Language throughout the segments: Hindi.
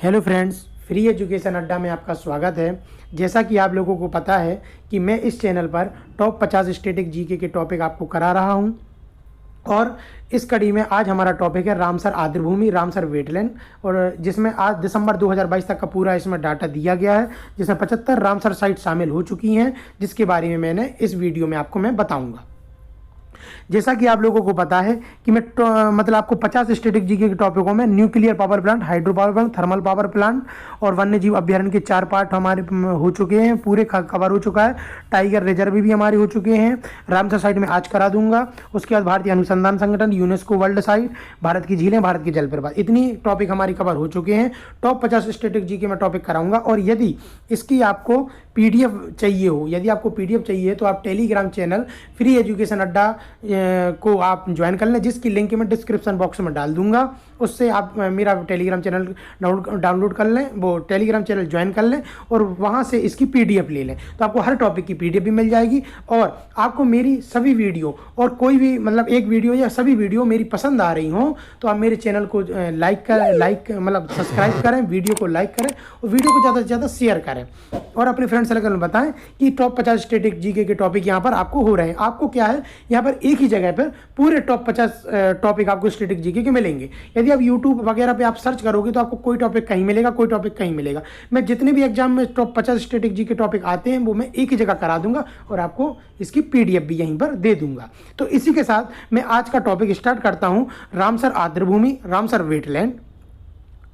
हेलो फ्रेंड्स, फ्री एजुकेशन अड्डा में आपका स्वागत है। जैसा कि आप लोगों को पता है कि मैं इस चैनल पर टॉप 50 स्टैटिक जीके के टॉपिक आपको करा रहा हूं और इस कड़ी में आज हमारा टॉपिक है रामसर आर्द्रभूमि, रामसर वेटलैंड, और जिसमें आज दिसंबर 2022 तक का पूरा इसमें डाटा दिया गया है, जिसमें 75 रामसर साइट शामिल हो चुकी हैं, जिसके बारे में मैंने इस वीडियो में आपको मैं बताऊँगा। जैसा कि आप लोगों को पता है कि मैं मतलब आपको 50 स्टैटिक जीके के टॉपिकों में nuclear power plant, hydro power plant, thermal power plant और वन्य जीव अभ्यारण्य के 4 पार्ट हमारे हो चुके हैं, पूरे कवर हो चुका है। टाइगर रिजर्व भी हमारे हो चुके हैं। रामसर साइट में आज करा दूंगा। उसके बाद भारतीय अनुसंधान संगठन, यूनेस्को वर्ल्ड साइट, भारत की झीलें, भारत के जलप्रपात, इतनी टॉपिक हमारी कवर हो चुके हैं। टॉप 50 स्टैटिक जीके में टॉपिक कराऊंगा। और यदि इसकी आपको पीडीएफ चाहिए हो, यदि आपको पीडीएफ चाहिए तो आप टेलीग्राम चैनल फ्री एजुकेशन अड्डा को आप ज्वाइन कर लें, जिसकी लिंक मैं डिस्क्रिप्शन बॉक्स में डाल दूंगा। उससे आप मेरा टेलीग्राम चैनल डाउनलोड कर लें, वो टेलीग्राम चैनल ज्वाइन कर लें और वहाँ से इसकी पीडीएफ ले लें, तो आपको हर टॉपिक की पीडीएफ भी मिल जाएगी। और आपको मेरी सभी वीडियो और कोई भी मतलब एक वीडियो या सभी वीडियो मेरी पसंद आ रही हो तो आप मेरे चैनल को लाइक मतलब सब्सक्राइब करें, वीडियो को लाइक करें और वीडियो को ज़्यादा से ज़्यादा शेयर करें और अपने फ्रेंड सर्कल में बताएं कि टॉप 50 स्टैटिक जीके के टॉपिक यहाँ पर आपको हो रहे हैं। आपको क्या है, यहाँ पर एक ही जगह पर पूरे टॉप 50 टॉपिक आपको स्टैटिक जीके के मिलेंगे। यदि आप यूट्यूब वगैरह पे आप सर्च करोगे तो आपको कोई टॉपिक कहीं मिलेगा, कोई टॉपिक कहीं मिलेगा। मैं जितने भी एग्जाम में टॉप 50 स्टैटिक जीके टॉपिक आते हैं वो मैं एक ही जगह करा दूंगा और आपको इसकी पीडीएफ भी यहीं पर दे दूंगा। तो इसी के साथ मैं आज का टॉपिक स्टार्ट करता हूँ। रामसर आर्द्रभूमि, रामसर वेटलैंड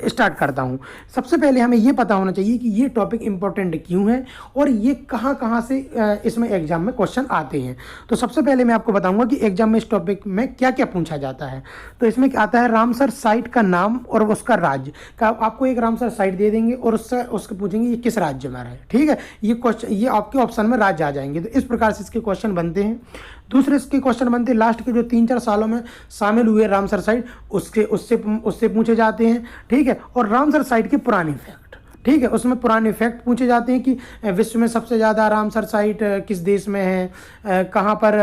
स्टार्ट करता हूं। सबसे पहले हमें यह पता होना चाहिए कि ये टॉपिक इंपॉर्टेंट क्यों है और ये कहां से इसमें एग्जाम में क्वेश्चन आते हैं। तो सबसे पहले मैं आपको बताऊंगा कि एग्जाम में इस टॉपिक में क्या क्या पूछा जाता है। तो इसमें क्या आता है, रामसर साइट का नाम और उसका राज्य का। आपको एक रामसर साइट दे देंगे और उसको पूछेंगे ये किस राज्य में है। ठीक है, ये क्वेश्चन ये आपके ऑप्शन में राज्य आ जाएंगे। तो इस प्रकार से इसके क्वेश्चन बनते हैं। दूसरे इसके क्वेश्चन बनते हैं लास्ट के जो 3-4 सालों में शामिल हुए रामसर साइट, उससे पूछे जाते हैं। ठीक है, और रामसर साइट के पुराने फैक्ट, ठीक है, उसमें पुराने फैक्ट पूछे जाते हैं कि विश्व में सबसे ज़्यादा रामसर साइट किस देश में है, कहाँ पर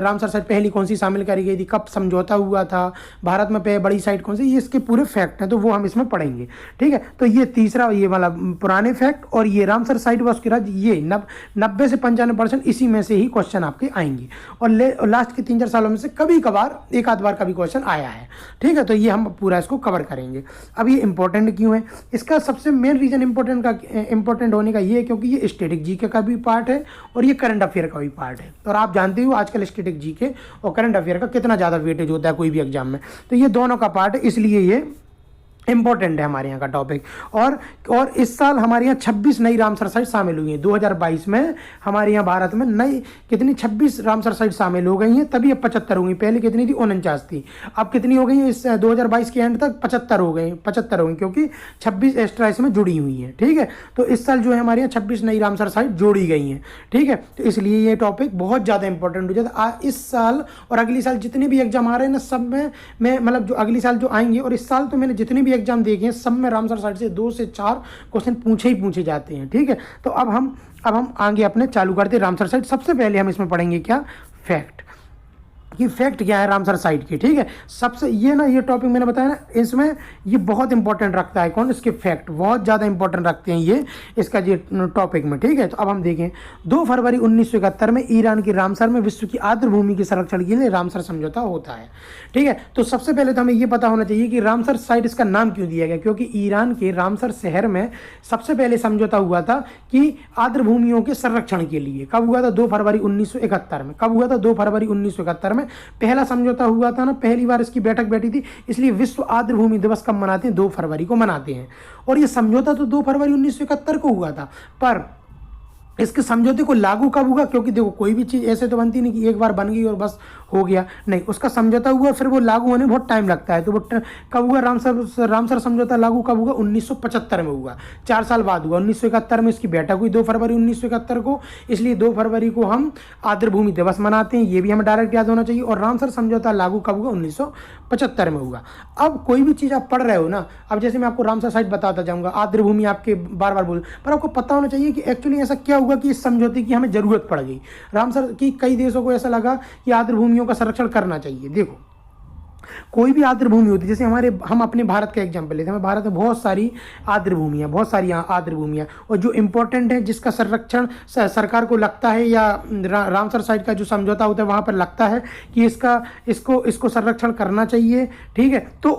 रामसर साइट पहली कौन सी शामिल करी गई थी, कब समझौता हुआ था, भारत में बड़ी साइट कौन सी, ये इसके पूरे फैक्ट हैं, तो वो हम इसमें पढ़ेंगे। ठीक है, तो ये तीसरा ये वाला पुराने फैक्ट और ये रामसर साइट व उसके राज्य, ये 90 से 95% इसी में से ही क्वेश्चन आपके आएंगे। और लास्ट के 3-4 सालों में से कभी कभार एक आध बार का भी क्वेश्चन आया है। ठीक है, तो ये हम पूरा इसको कवर करेंगे। अब ये इंपॉर्टेंट क्यों है, इसका सबसे मेन रीज़न इंपॉर्टेंट होने का ये है क्योंकि ये स्टैटिक जीके का भी पार्ट है और ये करंट अफेयर का भी पार्ट है। और आप जानते हो आजकल स्टैटिक जीके और करंट अफेयर का कितना ज़्यादा वेटेज होता है कोई भी एग्जाम में, तो ये दोनों का पार्ट है, इसलिए ये इंपॉर्टेंट है हमारे यहाँ का टॉपिक। और इस साल हमारे यहाँ 26 नई रामसर साइट शामिल हुई हैं। 2022 में हमारे यहाँ भारत में नई कितनी 26 रामसर साइट शामिल हो गई हैं, तभी अब 75 हो गई। पहले कितनी थी, 49 थी, अब कितनी हो गई हैं इस 2022 के एंड तक 75 हो गई क्योंकि 26 एक्स्ट्रा इसमें जुड़ी हुई हैं। ठीक है, तो इस साल जो है हमारे यहाँ 26 नई रामसर साइट जोड़ी गई हैं। ठीक है, तो इसलिए ये टॉपिक बहुत ज़्यादा इंपॉर्टेंट हो जाता है। इस साल और अगली साल जितने भी एग्जाम आ रहे हैं ना, सब में मैं मतलब जो अगली साल जो आएंगे और इस साल तो मैंने जितने भी एग्जाम देखे हैं सब में रामसर साइट से 2 से 4 क्वेश्चन पूछे जाते हैं। ठीक है, तो अब हम आगे अपने चालू करते हैं रामसर साइट। सबसे पहले हम इसमें पढ़ेंगे क्या, फैक्ट, कि फैक्ट क्या है रामसर साइट की। ठीक है, सबसे ये टॉपिक मैंने बताया ना, इसमें ये बहुत इंपॉर्टेंट रखता है। कौन, इसके फैक्ट बहुत ज़्यादा इंपॉर्टेंट रखते हैं ये इसका ये टॉपिक में। ठीक है, तो अब हम देखें 2 फरवरी 1971 में ईरान की रामसर में विश्व की आर्द्रभूमि के संरक्षण के लिए रामसर समझौता होता है। ठीक है, तो सबसे पहले तो हमें ये पता होना चाहिए कि रामसर साइट इसका नाम क्यों दिया गया, क्योंकि ईरान के रामसर शहर में सबसे पहले समझौता हुआ था कि आर्द्रभूमियों के संरक्षण के लिए। कब हुआ था, 2 फरवरी 1971 में। कब हुआ था, 2 फरवरी 1971 में पहला समझौता हुआ था ना, पहली बार इसकी बैठक बैठी थी। इसलिए विश्व आर्द्रभूमि दिवस कब मनाते हैं, 2 फरवरी को मनाते हैं। और ये समझौता तो 2 फरवरी 1971 को हुआ था, पर इसके समझौते को लागू कब हुआ, क्योंकि देखो कोई भी चीज़ ऐसे तो बनती नहीं कि एक बार बन गई और बस हो गया, नहीं, उसका समझौता हुआ फिर वो लागू होने में बहुत टाइम लगता है। तो वो कब हुआ, रामसर समझौता लागू कब हुआ, 1975 में हुआ, 4 साल बाद हुआ। 1971 में इसकी बैठक हुई 2 फरवरी 1971 को, इसलिए 2 फरवरी को हम आर्द्रभूमि दिवस मनाते हैं, ये भी हमें डायरेक्ट याद होना चाहिए। और रामसर समझौता लागू कब हुआ, 1975 में हुआ। अब कोई भी चीज़ आप पढ़ रहे हो ना, अब जैसे मैं आपको रामसर साइट बताता जाऊँगा, आर्द्रभूमि आपके बार बार बोल, पर आपको पता होना चाहिए कि एक्चुअली ऐसा क्या हुआ कि इस समझौते की हमें जरूरत पड़ गई। रामसर की कई देशों को ऐसा लगा कि आर्द्रभूमियों का संरक्षण करना चाहिए। देखो कोई भी आर्द्र भूमि होती है, जैसे हम अपने भारत का एग्जांपल लेते हैं, हमें भारत में बहुत सारी आर्द्र भूमियाँ, बहुत सारी आर्द्र भूमियाँ, और जो इम्पोर्टेंट है जिसका संरक्षण सरकार को लगता है, या रामसर साइट का जो समझौता होता है वहाँ पर लगता है कि इसको संरक्षण करना चाहिए, ठीक है, तो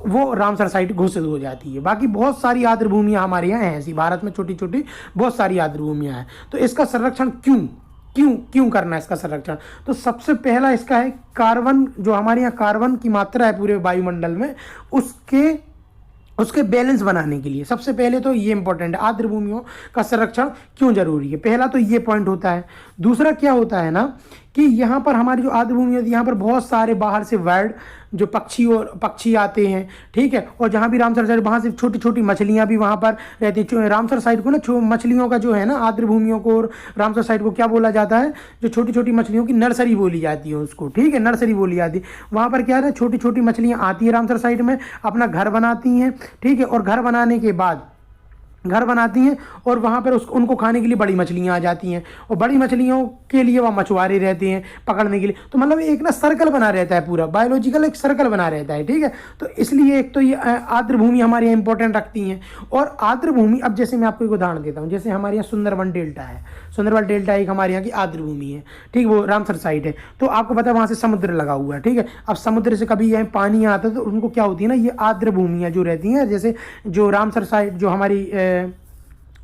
वो रामसर साइट घोषित हो जाती है। बाकी बहुत सारी आर्द्र भूमियाँ हमारे यहाँ हैं ऐसी, भारत में छोटी छोटी बहुत सारी आर्द्र भूमियाँ हैं। तो इसका संरक्षण क्यों करना है इसका संरक्षण? तो सबसे पहला इसका है कार्बन, जो हमारे यहाँ कार्बन की मात्रा है पूरे वायुमंडल में, उसके बैलेंस बनाने के लिए सबसे पहले तो ये इंपॉर्टेंट है, आर्द्र भूमियों का संरक्षण क्यों जरूरी है, पहला तो ये पॉइंट होता है। दूसरा क्या होता है ना कि यहाँ पर हमारी जो आर्द्र भूमि होती है, यहाँ पर बहुत सारे बाहर से वर्ड जो पक्षी आते हैं, ठीक है, और जहाँ भी रामसर साइड वहाँ से छोटी छोटी मछलियाँ भी वहाँ पर रहती हैं। रामसर साइड को ना मछलियों का जो है ना, आर्द्र भूमियों को और रामसर साइड को क्या बोला जाता है, जो छोटी छोटी मछलियों की नर्सरी बोली जाती है उसको, ठीक है, नर्सरी बोली जाती है। वहाँ पर क्या है, छोटी छोटी मछलियाँ आती हैं रामसर साइड में, अपना घर बनाती हैं, ठीक है, और घर बनाने के बाद घर बनाती हैं और वहाँ पर उनको खाने के लिए बड़ी मछलियाँ आ जाती हैं, और बड़ी मछलियों के लिए वहाँ मछुआरे रहते हैं पकड़ने के लिए। तो मतलब एक ना सर्कल बना रहता है, पूरा बायोलॉजिकल एक सर्कल बना रहता है, ठीक है। तो इसलिए एक तो ये आर्द्र भूमि हमारे यहाँ इंपॉर्टेंट रखती हैं। और आर्द्र भूमि, अब जैसे मैं आपको एक उदाहरण देता हूँ, जैसे हमारे यहाँ सुंदरबन डेल्टा है, सुंदरबन डेल्टा एक हमारे यहाँ की आर्द्र भूमि है, ठीक, वो रामसर साइट है। तो आपको पता है वहाँ से समुद्र लगा हुआ है, ठीक है। अब समुद्र से कभी यहाँ पानी आता है तो उनको क्या होती है ना, ये आर्द्र भूमियाँ जो रहती हैं, जैसे जो रामसर साइट जो हमारी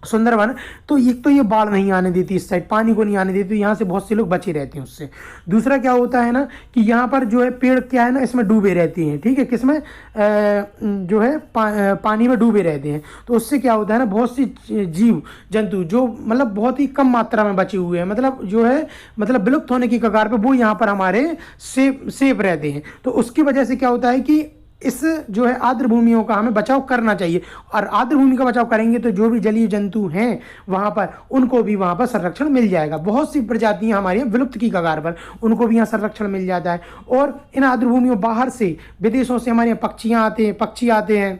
सुंदरबन, तो एक तो ये बाढ़ नहीं आने देती, इस साइड पानी को नहीं आने देती, तो यहाँ से बहुत से लोग बचे रहते हैं उससे। दूसरा क्या होता है ना कि यहाँ पर जो है पेड़ क्या है ना, इसमें डूबे रहते हैं, ठीक है, किसमें जो है पानी में डूबे रहते हैं। तो उससे क्या होता है ना, बहुत सी जीव जंतु जो मतलब बहुत ही कम मात्रा में बचे हुए हैं, मतलब जो है मतलब विलुप्त होने की कगार पर, वो यहाँ पर हमारे सेफ रहते हैं। तो उसकी वजह से क्या होता है कि इस जो है आर्द्र भूमियों का हमें बचाव करना चाहिए, और आर्द्र भूमि का बचाव करेंगे तो जो भी जलीय जंतु हैं वहाँ पर, उनको भी वहाँ पर संरक्षण मिल जाएगा। बहुत सी प्रजातियाँ हमारी यहाँ विलुप्त की कगार पर, उनको भी यहाँ संरक्षण मिल जाता है। और इन आर्द्र भूमियों बाहर से, विदेशों से हमारे यहाँ पक्षी आते हैं,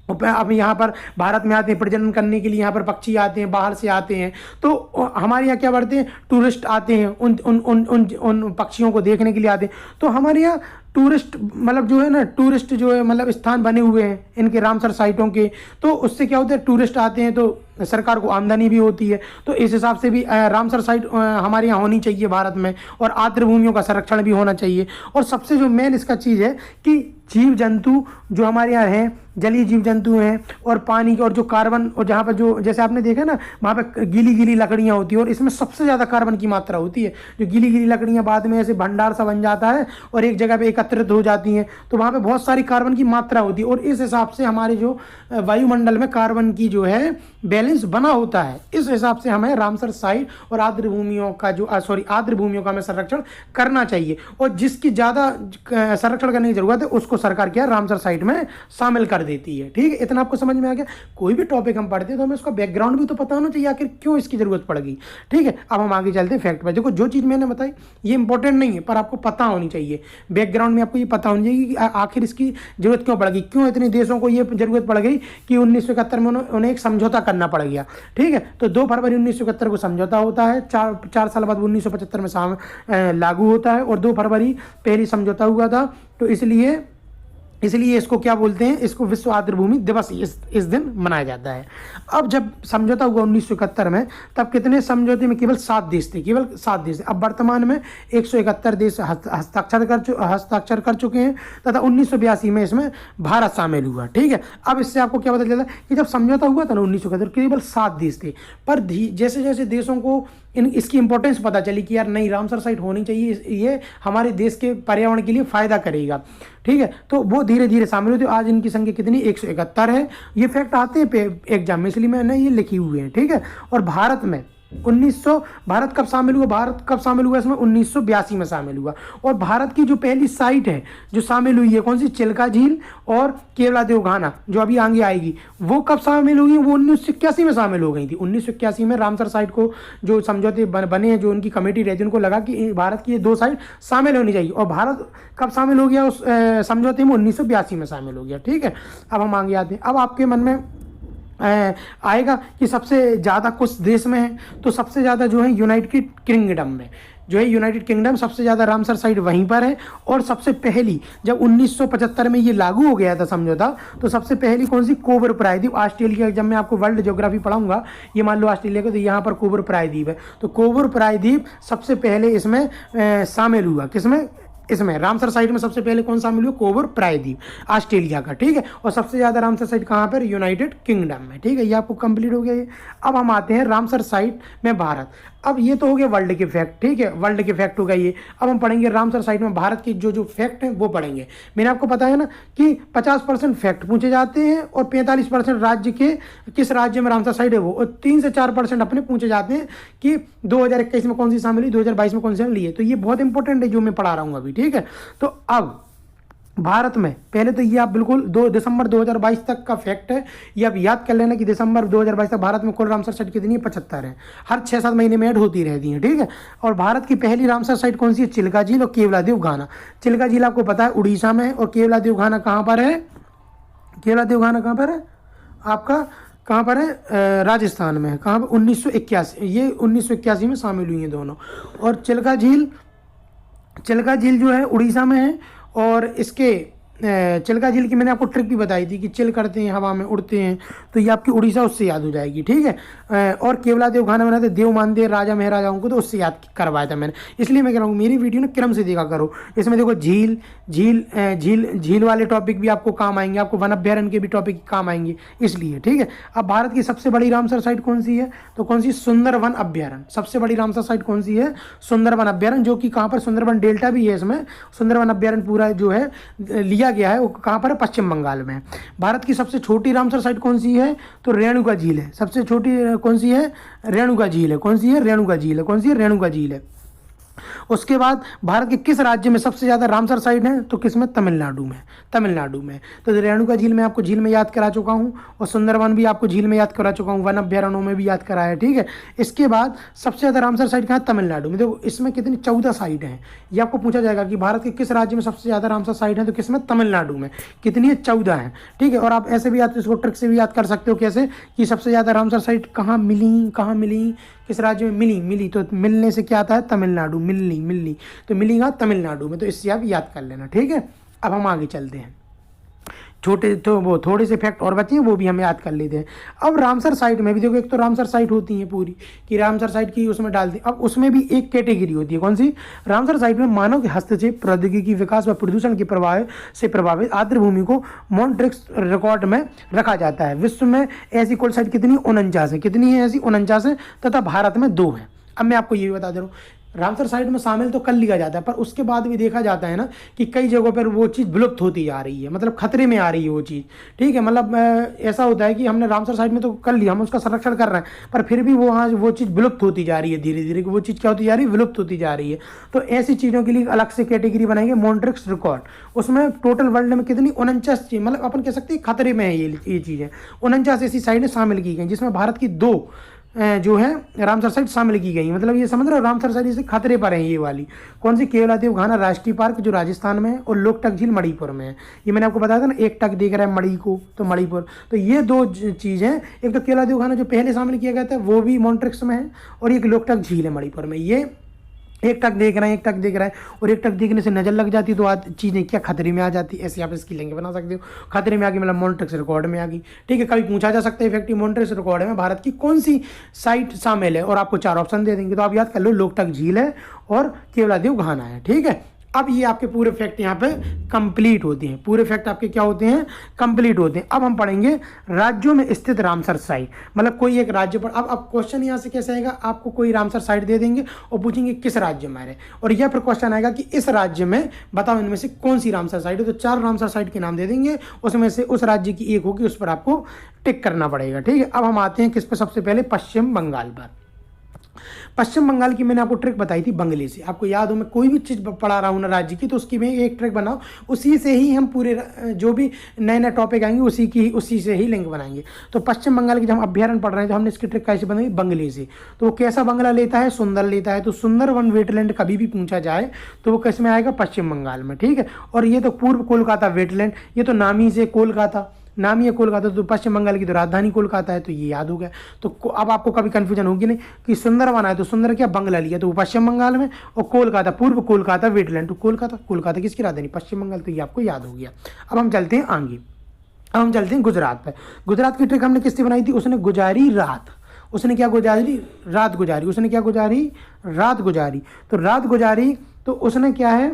अब यहाँ पर भारत में आते हैं प्रजनन करने के लिए, यहाँ पर पक्षी आते हैं, बाहर से आते हैं। तो हमारे यहाँ क्या बढ़ते हैं, टूरिस्ट आते हैं, उन पक्षियों को देखने के लिए आते हैं। तो हमारे यहाँ टूरिस्ट मतलब जो है ना, टूरिस्ट जो है मतलब स्थान बने हुए हैं इनके रामसर साइटों के, तो उससे क्या होता है, टूरिस्ट आते हैं तो सरकार को आमदनी भी होती है। तो इस हिसाब से भी रामसर साइट हमारे यहाँ होनी चाहिए भारत में, और आर्द्र भूमियों का संरक्षण भी होना चाहिए। और सबसे जो मेन इसका चीज़ है कि जीव जंतु जो हमारे यहाँ हैं, जलीय जीव जंतु हैं, और पानी और जो कार्बन, और जहाँ पर जो जैसे आपने देखा ना वहाँ पर गीली गीली लकड़ियाँ होती हैं, और इसमें सबसे ज़्यादा कार्बन की मात्रा होती है। जो गीली गीली लकड़ियाँ बाद में ऐसे भंडार सा बन जाता है और एक जगह पे एकत्रित हो जाती हैं, तो वहाँ पे बहुत सारी कार्बन की मात्रा होती है। और इस हिसाब से हमारे जो वायुमंडल में कार्बन की जो है बैलेंस बना होता है। इस हिसाब से हमें रामसर साइट और आर्द्र भूमियों का जो आर्द्र भूमियों का हमें संरक्षण करना चाहिए, और जिसकी ज़्यादा संरक्षण करने की जरूरत है उसको सरकार क्या रामसर साइट में शामिल कर देती है, ठीक है। इतना आपको समझ में आ गया। कोई भी टॉपिक हम पढ़ते हैं तो हमें उसका बैकग्राउंड भी तो पता होना चाहिए, आखिर क्यों इसकी जरूरत पड़ गई, ठीक है। अब हम आगे चलते हैं फैक्ट पर। देखो जो चीज़ मैंने बताई ये इंपॉर्टेंट नहीं है, पर आपको पता होनी चाहिए, बैकग्राउंड में आपको ये पता होनी चाहिए कि आखिर इसकी जरूरत क्यों पड़ गई, क्यों इतने देशों को ये जरूरत पड़ गई कि 1971 में उन्हें एक समझौता करना पड़ गया, ठीक है। तो 2 फरवरी 1971 को समझौता होता है, 4 साल बाद 1975 में लागू होता है, और 2 फरवरी पहली समझौता हुआ था। तो इसलिए इसको क्या बोलते हैं, इसको विश्व आर्द्र भूमि दिवस इस दिन मनाया जाता है। अब जब समझौता हुआ 1971 में, तब कितने समझौते में केवल 7 देश थे, केवल 7 देश थे। अब वर्तमान में 171 देश हस्ताक्षर कर चुके हैं, तथा 1982 में इसमें भारत शामिल हुआ, ठीक है। अब इससे आपको क्या पता चलता है कि जब समझौता हुआ था ना 1971, केवल 7 देश थे, पर जैसे जैसे देशों को इसकी इंपॉर्टेंस पता चली कि यार नहीं रामसर साइट होनी चाहिए, ये हमारे देश के पर्यावरण के लिए फ़ायदा करेगा, ठीक है, तो वो धीरे धीरे शामिल होते। आज इनकी संख्या कितनी 171 है। ये फैक्ट आते हैं एग्जाम में, इसलिए मैंने ये लिखी हुए हैं, ठीक है। और भारत में भारत कब शामिल हुआ इसमें 1982 में शामिल हुआ। और भारत की जो पहली साइट है जो शामिल हुई है कौन सी, चिल्का झील और केवला देवघाना, जो अभी आगे आएगी, वो कब शामिल हुई, वो 1981 में शामिल हो गई थी। 1981 में रामसर साइट को जो समझौते बने हैं, जो उनकी कमेटी रहती है, उनको लगा कि भारत की ये 2 साइट शामिल होनी चाहिए, और भारत कब शामिल हो गया उस समझौते में, 1982 में शामिल हो गया, ठीक है। अब हम आगे आते हैं। अब आपके मन में आएगा कि सबसे ज़्यादा कुछ देश में है, तो सबसे ज़्यादा जो है यूनाइटेड किंगडम में, जो है यूनाइटेड किंगडम, सबसे ज़्यादा रामसर साइट वहीं पर है। और सबसे पहली जब 1975 में ये लागू हो गया था समझौता, तो सबसे पहली कौन सी, कोबर प्रायद्वीप, ऑस्ट्रेलिया। जब मैं आपको वर्ल्ड ज्योग्राफी पढ़ाऊंगा, ये मान लो ऑस्ट्रेलिया का, तो यहाँ पर कोबर प्रायद्वीप है, तो कोबर प्रायद्वीप सबसे पहले इसमें शामिल हुआ। किसमें, इसमें रामसर साइट में सबसे पहले कौन शामिल हुआ, कोबर प्रायद्वीप ऑस्ट्रेलिया का, ठीक है। और सबसे ज़्यादा रामसर साइट कहाँ पर, यूनाइटेड किंगडम में, ठीक है। ये आपको कंप्लीट हो गया ये। अब हम आते हैं रामसर साइट में भारत। अब ये तो हो गया वर्ल्ड के फैक्ट, ठीक है, वर्ल्ड के फैक्ट हो गया ये। अब हम पढ़ेंगे रामसर साइट में भारत के जो जो फैक्ट हैं वो पढ़ेंगे। मैंने आपको बताया ना कि 50% फैक्ट पूछे जाते हैं और 45% राज्य के, किस राज्य में रामसर साइट है वो, और 3 से 4% अपने पूछे जाते हैं कि 2021 में कौन सी शामिल हुई, 2022 में कौन सी ली है। तो ये बहुत इंपॉर्टेंट है जो मैं पढ़ा रहा हूँ अभी, ठीक है। तो अब भारत में पहले तो ये आप बिल्कुल 2 दिसंबर 2022 तक का फैक्ट है, ये आप याद कर लेना कि दिसंबर 2022 तक भारत में कुल रामसर साइट कितनी है, 75 है। हर 6-7 महीने में ऐड होती रहती है, ठीक है। और भारत की पहली रामसर साइट कौन सी है, चिल्का झील और केवलादेव घाना। चिल्का झील आपको पता है उड़ीसा में है, और केवलादेव घाना कहाँ पर है, केवलादेव घाना कहाँ पर है आपका, कहाँ पर है, राजस्थान में है। कहाँ पर, 1981, ये 1981 में शामिल हुई हैं दोनों। और चिल्का झील जो है उड़ीसा में है। और इसके चिल्का झील की मैंने आपको ट्रिक भी बताई थी कि चिल करते हैं, हवा में उड़ते हैं, तो ये आपकी उड़ीसा उससे याद हो जाएगी, ठीक है। और केवलादेव घाना बनाते देव मानदेव राजा महाराजाओं को, तो उससे याद करवाया था मैंने। इसलिए मैं कह रहा हूँ मेरी वीडियो ना क्रम से देखा करो। इसमें देखो झील वाले टॉपिक भी आपको काम आएंगे, आपको वन अभ्यारण्य के भी टॉपिक काम आएंगे, इसलिए, ठीक है। अब भारत की सबसे बड़ी रामसर साइट कौन सी है, तो कौन सी, सुंदरवन अभ्यारण्य। सबसे बड़ी रामसर साइट कौन सी है, सुंदरवन अभ्यारण्य, जो कि कहाँ पर, सुंदरवन डेल्टा भी है इसमें। सुंदरवन अभ्यारण्य पूरा जो है लिया गया है, वो कहाँ पर है, पश्चिम बंगाल में। भारत की सबसे छोटी रामसर साइट कौन सी है, तो रेणुका झील है। सबसे छोटी कौन सी है, रेणुका झील है। कौन सी है, रेणुका झील है। कौन सी है, रेणुका झील है। उसके बाद भारत के किस राज्य में सबसे ज़्यादा रामसर साइट है, तो किस में, तमिलनाडु में, तमिलनाडु में। तो रेणुका झील में आपको झील में याद करा चुका हूँ, और सुंदरवन भी आपको झील में याद करा चुका हूँ, वन अभ्यारण्यों में भी याद कराया है, ठीक है। इसके बाद सबसे ज़्यादा रामसर साइट कहाँ है, तमिलनाडु में। देखो इसमें कितनी 14 साइट हैं। ये आपको पूछा जाएगा कि भारत के किस राज्य में सबसे ज़्यादा रामसर साइट है, तो किस में, तमिलनाडु में। कितनी है, 14 है, ठीक है। और आप ऐसे भी याद, इसको ट्रिक से भी याद कर सकते हो, कैसे, कि सबसे ज़्यादा रामसर साइट कहाँ मिली, किस राज्य में मिली, तो मिलने से क्या आता है, तमिलनाडु, मिलनी, तो मिलेगा तमिलनाडु में। तो इससे आप याद कर लेना, ठीक है। अब हम आगे चलते हैं, छोटे तो वो थोड़े से फैक्ट और बचे हैं, वो भी हम याद कर लेते हैं। अब रामसर साइट में भी देखो, एक तो रामसर साइट होती है पूरी कि रामसर साइट की उसमें डालते हैं। अब उसमें भी एक कैटेगरी होती है, कौन सी, रामसर साइट में मानव के हस्तक्षेप, प्रौद्योगिकी विकास व प्रदूषण के प्रभाव से प्रभावित आर्द्र भूमि को मॉन्ट्रिक्स रिकॉर्ड में रखा जाता है। विश्व में ऐसी कुल साइट कितनी, 49 है। कितनी है ऐसी, 49 है, तथा भारत में 2 है। अब मैं आपको ये भी बता दे रहा हूँ, रामसर साइट में शामिल तो कर लिया जाता है, पर उसके बाद भी देखा जाता है ना कि कई जगहों पर वो चीज़ विलुप्त होती जा रही है, मतलब खतरे में आ रही है वो चीज़, ठीक है। मतलब ऐसा होता है कि हमने रामसर साइट में तो कर लिया, हम उसका संरक्षण कर रहे हैं, पर फिर भी वहाँ वो चीज़ विलुप्त होती जा रही है, धीरे धीरे वो चीज़ क्या होती जा रही है, विलुप्त होती जा रही है। तो ऐसी चीज़ों के लिए अलग से कैटेगरी बनाएंगे, मॉन्ट्रिक्स रिकॉर्ड। उसमें टोटल वर्ल्ड में कितनी, 49 चीज़, मतलब अपन कह सकते हैं खतरे में है ये चीज़ें। 49 ऐसी साइटें शामिल की गई, जिसमें भारत की 2 जो है रामसर साइट शामिल की गई। मतलब ये समझ रहे हो, रामसर साइट से खतरे पर है ये वाली। कौन सी, केवलादेव घाना राष्ट्रीय पार्क जो राजस्थान में है, और लोकटक झील मणिपुर में है। ये मैंने आपको बताया था ना, एक टक देख रहा है मणि को, तो मणिपुर। तो ये 2 चीज़ें, एक तो केवलादेव घाना जो पहले शामिल किया गया था वो भी मॉन्ट्रिक्स में है, और एक लोकटक झील है मणिपुर में। ये एक टक देख रहा है, एक टक देख रहा है, और एक टक देखने से नजर लग जाती तो चीज़ें क्या खतरे में आ जाती। ऐसे आप इसकी लिंक बना सकते हो, खतरे में आ गई मतलब मॉन्ट्रिक्स रिकॉर्ड में आ गई, ठीक है। कभी पूछा जा सकता है इफेक्टिव मॉन्ट्रिक्स रिकॉर्ड में भारत की कौन सी साइट शामिल है, और आपको 4 ऑप्शन दे देंगे, तो आप याद कर लो, लोकटक झील है और केवलादेव घाना है, ठीक है। अब ये आपके पूरे फैक्ट यहाँ पे कंप्लीट होते हैं, पूरे फैक्ट आपके क्या होते हैं, कंप्लीट होते हैं। अब हम पढ़ेंगे राज्यों में स्थित रामसर साइट, मतलब कोई एक राज्य पर। अब क्वेश्चन यहाँ से कैसे आएगा, आपको कोई रामसर साइट दे देंगे और पूछेंगे किस राज्य में है, और यह फिर क्वेश्चन आएगा कि इस राज्य में बताओ इनमें से कौन सी रामसर साइट है। तो 4 रामसर साइट के नाम दे देंगे, उसमें से उस राज्य की एक होगी, उस पर आपको टिक करना पड़ेगा, ठीक है। अब हम आते हैं किस पर, सबसे पहले पश्चिम बंगाल पर। पश्चिम बंगाल की मैंने आपको ट्रिक बताई थी बंगले से, आपको याद हो, मैं कोई भी चीज़ पढ़ा रहा हूँ ना राज्य की, तो उसकी मैं एक ट्रिक बनाओ, उसी से ही हम पूरे जो भी नए नए टॉपिक आएंगे उसी से ही लिंक बनाएंगे। तो पश्चिम बंगाल की जब हम अभ्यारण्य पढ़ रहे हैं, तो हमने इसकी ट्रिक कैसे बनाई, बंगले से। तो वो कैसा बंगला लेता है, सुंदर लेता है। तो सुंदरवन वेटलैंड कभी भी पूछा जाए तो वो किस में आएगा, पश्चिम बंगाल में, ठीक है। और ये तो पूर्व कोलकाता वेटलैंड, ये तो नाम ही से कोलकाता, नाम ही है कोलकाता, तो पश्चिम बंगाल की तो राजधानी कोलकाता है, तो ये याद हो गया। तो अब आपको कभी कन्फ्यूजन होगी नहीं कि सुंदरवन है तो सुंदर क्या बंगला लिया, तो वो पश्चिम बंगाल में, और कोलकाता पूर्व कोलकाता वेटलैंड, तो कोलकाता किसकी राजधानी, पश्चिम बंगाल, तो ये आपको याद हो गया। अब हम चलते हैं आगे, अब हम चलते हैं गुजरात पे। गुजरात की ट्रिक हमने किससे बनाई थी, उसने गुजारी रात, उसने क्या गुजारी, रात गुजारी, उसने क्या गुजारी, रात गुजारी। तो रात गुजारी, तो उसने क्या है,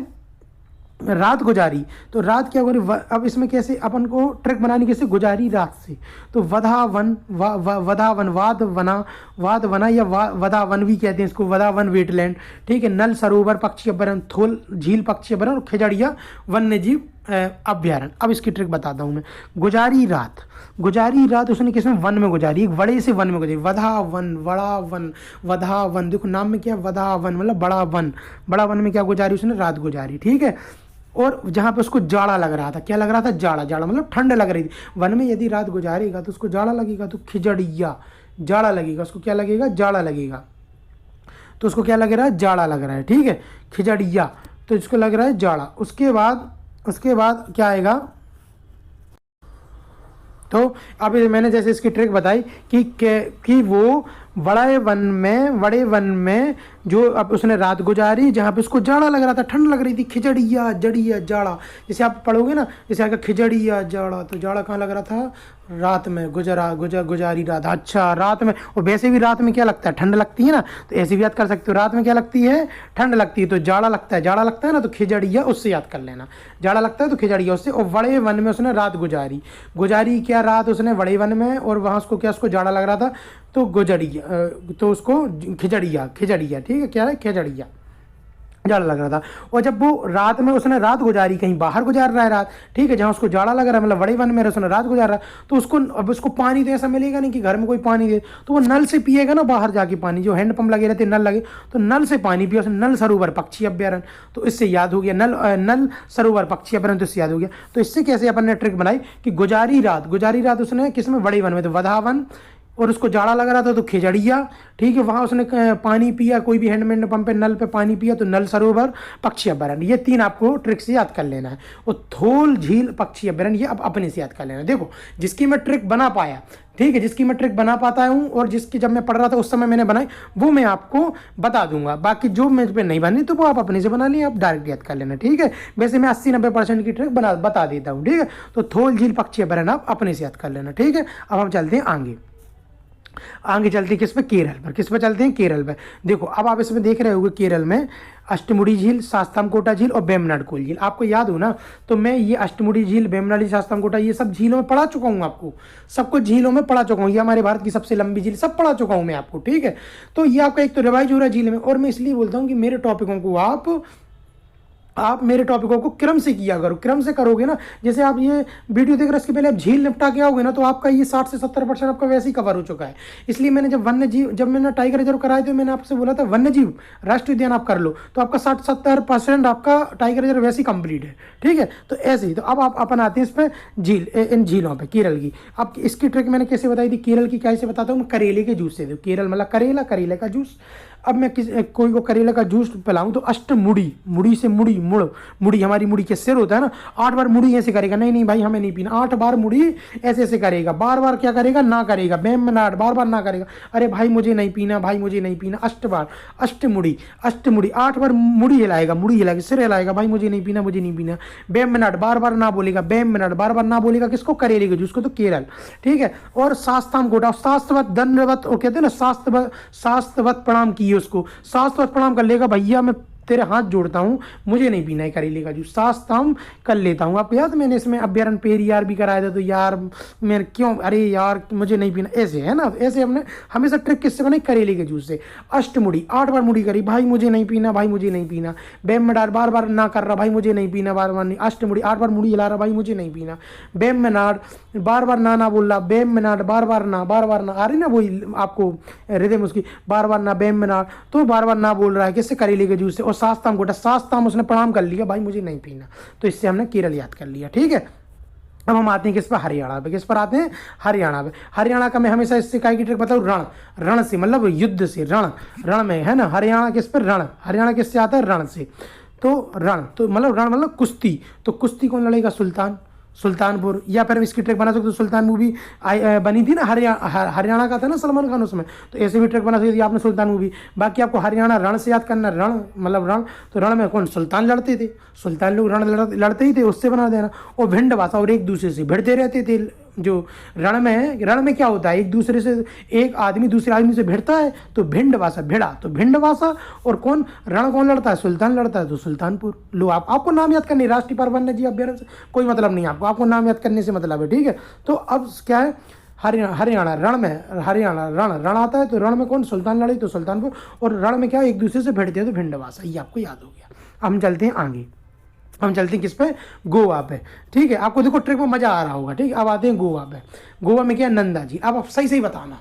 रात गुजारी, तो रात क्या हो रही, अब इसमें कैसे अपन को ट्रिक बनानी, कैसे, गुजारी रात से, तो वधावन, वधावन, वाद वना या वधावन भी कहते हैं इसको, वधावन वेटलैंड, ठीक है, नल सरोवर पक्षी अभ्यारण्य, थोल झील पक्षी अभ्यारण्य और खिजड़िया वन्य जीव अभ्यारण्य। अब इसकी ट्रिक बताता हूँ मैं। गुजारी रात उसने किसमें, वन में गुजारी, एक बड़े से वन में गुजारी, वधावन, बड़ा वन, वधावन, देखो नाम में क्या, वधावन मतलब बड़ा वन में क्या गुजारी, उसने रात गुजारी, ठीक है। और जहाँ पे उसको जाड़ा लग रहा था, क्या लग रहा था, जाड़ा मतलब ठंड लग रही थी, वन में यदि रात गुजारेगा तो उसको जाड़ा लगेगा, तो खिजड़िया, जाड़ा लगेगा उसको, क्या लगेगा, जाड़ा लगेगा, तो उसको क्या लग रहा है, जाड़ा लग रहा है, ठीक है, खिजड़िया, तो इसको लग रहा है जाड़ा। उसके बाद क्या आएगा, तो अब मैंने जैसे इसकी ट्रिक बताई कि वो बड़े वन में जो अब उसने रात गुजारी जहाँ पे उसको जाड़ा लग रहा था, ठंड लग रही थी, खिजड़िया जड़िया जाड़ा, जैसे आप पढ़ोगे ना, जैसे आएगा खिजड़िया जाड़ा, तो जाड़ा कहाँ लग रहा था, रात में, गुजारी रात, अच्छा रात में, और वैसे भी रात में क्या लगता है, ठंड लगती है ना, तो ऐसे भी याद कर सकते हो, रात में क्या लगती है, ठंड लगती है, तो जाड़ा लगता है ना, तो खिजड़िया उससे याद कर लेना, जाड़ा लगता है तो खिजड़िया उससे। और बड़े वन में उसने रात गुजारी क्या, रात उसने बड़े वन में, और वहाँ उसको क्या, उसको जाड़ा लग रहा था, तो गुजड़िया, तो उसको खिजड़िया, ठीक है, क्या है, खिजड़िया, जाड़ा लग रहा था। और जब वो रात में उसने रात गुजारी, कहीं बाहर गुजार रहा है रात, ठीक है, जहाँ उसको जाड़ा लग रहा है, मतलब बड़े वन में उसने रात गुजार रहा है, तो उसको पानी तो ऐसा मिलेगा नहीं कि घर में कोई पानी दे, तो वो नल से पिएगा ना, बाहर जाके पानी, जो हैंडपंप लगे रहते नल लगे, तो नल से पानी पिया उसने, नल सरोवर पक्षी अभ्यारण्य, तो इससे याद हो गया, नल सरोवर पक्षी अभ्यारण्य, तो इससे याद हो गया। तो इससे कैसे अपन ने ट्रिक बनाई कि गुजारी रात उसने किसमें, बड़े वन में, तो वधावन, और उसको जाड़ा लग रहा था तो खिजड़िया, ठीक है, वहाँ उसने पानी पिया, कोई भी हैंडमेड पंप पे नल पे पानी पिया, तो नल सरोवर पक्षी अभ्यारण्य, ये 3 आपको ट्रिक से याद कर लेना है। और थोल झील पक्षी अभ्यारण्य, ये अब अपने से याद कर लेना। देखो जिसकी मैं ट्रिक बना पाया, ठीक है, जिसकी मैं ट्रिक बना पाता हूँ, और जिसकी जब मैं पढ़ रहा था उस समय मैंने बनाई, वो मैं आपको बता दूंगा, बाकी जो मेरे पे नहीं बनी तो वो आप अपने से बना लें, आप डायरेक्ट याद कर लेना, ठीक है। वैसे मैं 80-90% की ट्रिक बता देता हूँ, ठीक है। तो थोल झील पक्षी अभ्यारण्य आप अपने से याद कर लेना, ठीक है। अब हम चलते हैं आगे चलते हैं किस पे, किस पे चलते हैं, केरल पे। देखो अब आप इसमें देख रहे होगे, केरल में अष्टमुड़ी झील, शास्तामकोटा झील और वेम्बनाड कोल झील, आपको याद हो ना, तो मैं ये अष्टमुड़ी झील, वेम्बनाड झील, शास्तामकोटा, ये सब झीलों में पढ़ा चुका हूँ, आपको सब कुछ झीलों में पढ़ा चुका हूँ, ये हमारे भारत की सबसे लंबी झील, सब पढ़ा चुका हूँ मैं आपको, ठीक है। तो ये आपका एक तो रिवाइज हो रहा है झील में, और मैं इसलिए बोलता हूँ कि मेरे टॉपिकों को आप मेरे टॉपिकों को क्रम से किया करो, क्रम से करोगे ना, जैसे आप ये वीडियो देख रहे इसके पहले आप झील निपटा के आओगे ना, तो आपका ये 60 से 70% आपका वैसे ही कवर हो चुका है। इसलिए मैंने जब मैंने टाइगर रिजर्व कराए तो मैंने आपसे बोला था वन्य जीव राष्ट्रीय उद्यान आप कर लो, तो आपका 60-70% आपका टाइगर रिजर्व वैसे ही कंप्लीट है, ठीक है। तो ऐसे ही, तो अब आप अपन आते हैं इस पर इन झीलों पर, केरल की। अब इसकी ट्रिक मैंने कैसे बताई थी, केरल की कैसे बताता हूँ मैं, करेले के जूस से। केरल मतलब करेले का जूस। अब मैं कोई को करेले का जूस पिलाऊं, तो मुड़ी से मुड़ी हमारी मुड़ी के सिर होता है ना, 8 बार मुड़ी ऐसे करेगा, नहीं भाई हमें नहीं पीना, 8 बार मुड़ी ऐसे करेगा, बार क्या करेगा, ना करेगा, बेमनाट बार ना करेगा, अरे भाई मुझे नहीं पीना, 8 बार, अष्टमुड़ी 8 बार मुड़ी हिलाएगा, सिर हिलाएगा, भाई मुझे नहीं पीना, बेमनाट बार ना बोलेगा, बेमनाट बार ना बोलेगा, किसको, करेले के जूस को, तो केरल, ठीक है। और शास्त्राम शास्त्रवत दंडवत, और कहते हैं ना शास्त्रवत प्रणाम किए उसको, शास्त्रवत प्रणाम कर लेगा, भैया मैं तेरे हाथ जोड़ता हूँ, मुझे नहीं पीना है करेले का जूस, शास्त्राम कर लेता हूँ। आप याद मैंने इसमें अभ्यारण पेरियार भी कराया था, तो यार मैं क्यों, अरे यार मुझे नहीं पीना, ऐसे है ना, ऐसे हमने हमेशा ट्रिक किससे बनाई, करेले के जूस से। अष्टमुड़ी 8 बार मुड़ी करी, भाई मुझे नहीं पीना, बेमनाट बार ना कर रहा, भाई मुझे नहीं पीना, बार नहीं, अष्टमुड़ी 8 बार मुड़ी हिला रहा, भाई मुझे नहीं पीना, बेमनाट बार ना बोल रहा, बेमनाट बार ना आ रही ना वही आपको रिदम उसकी, बार ना बेमनाट, तो बार ना बोल रहा है, किससे, करेले के जूस से। और शास्त्राम उसने प्रणाम कर लिया, भाई मुझे नहीं पीना, तो इससे हमने केरल याद कर लिया, ठीक है। अब हम आते हैं किस पर, हरियाणा पे। किस पर आते हैं, हरियाणा पे। हरियाणा का मैं हमेशा इससे काय की ट्रिक बताऊँ, रण से, मतलब युद्ध से, रण में है ना, हरियाणा किस पर, रण, हरियाणा किससे आता है, रण से। तो रण, तो मतलब रण मतलब कुश्ती, तो कुश्ती कौन लड़ेगा, सुल्तान, सुल्तानपुर। या फिर इसकी ट्रिक बना सकते हो, सुल्तान मूवी बनी थी ना, हरियाणा का था ना सलमान खान उसमें, तो ऐसे भी ट्रिक बना सकती थी आपने सुल्तान मूवी। बाकी आपको हरियाणा रण से याद करना, रण मतलब रण, तो रण में कौन सुल्तान लड़ते थे, सुल्तान लोग रण लड़ते ही थे, उससे बना देना। और भिंड भाषा, और एक दूसरे से भिड़ते रहते थे। जो रण में क्या होता है, एक दूसरे से, एक आदमी दूसरे आदमी से भिड़ता है तो भिंड भाषा, भिड़ा तो भिंड भाषा। और कौन रण कौन लड़ता है, सुल्तान लड़ता है तो सुल्तानपुर। लो आपको नाम याद करने, राष्ट्रीय पार्क वन्य जीव अभ्यारण्य से कोई मतलब नहीं, आपको नाम याद करने से मतलब है, ठीक है। तो अब क्या है, हरियाणा रण में, हरियाणा रण आता है, तो रण में कौन सुल्तान लड़ी तो सुल्तानपुर, और रण में क्या एक दूसरे से भिड़ते हैं तो भिंड भाषा। ये आपको याद हो गया। हम चलते हैं आगे, हम चलते हैं किस पे, गोवा पे, ठीक है। आपको देखो ट्रिक में मजा आ रहा होगा, ठीक है। अब आते हैं गोवा पे। गोवा में क्या है, नंदा जी। अब आप सही सही बताना,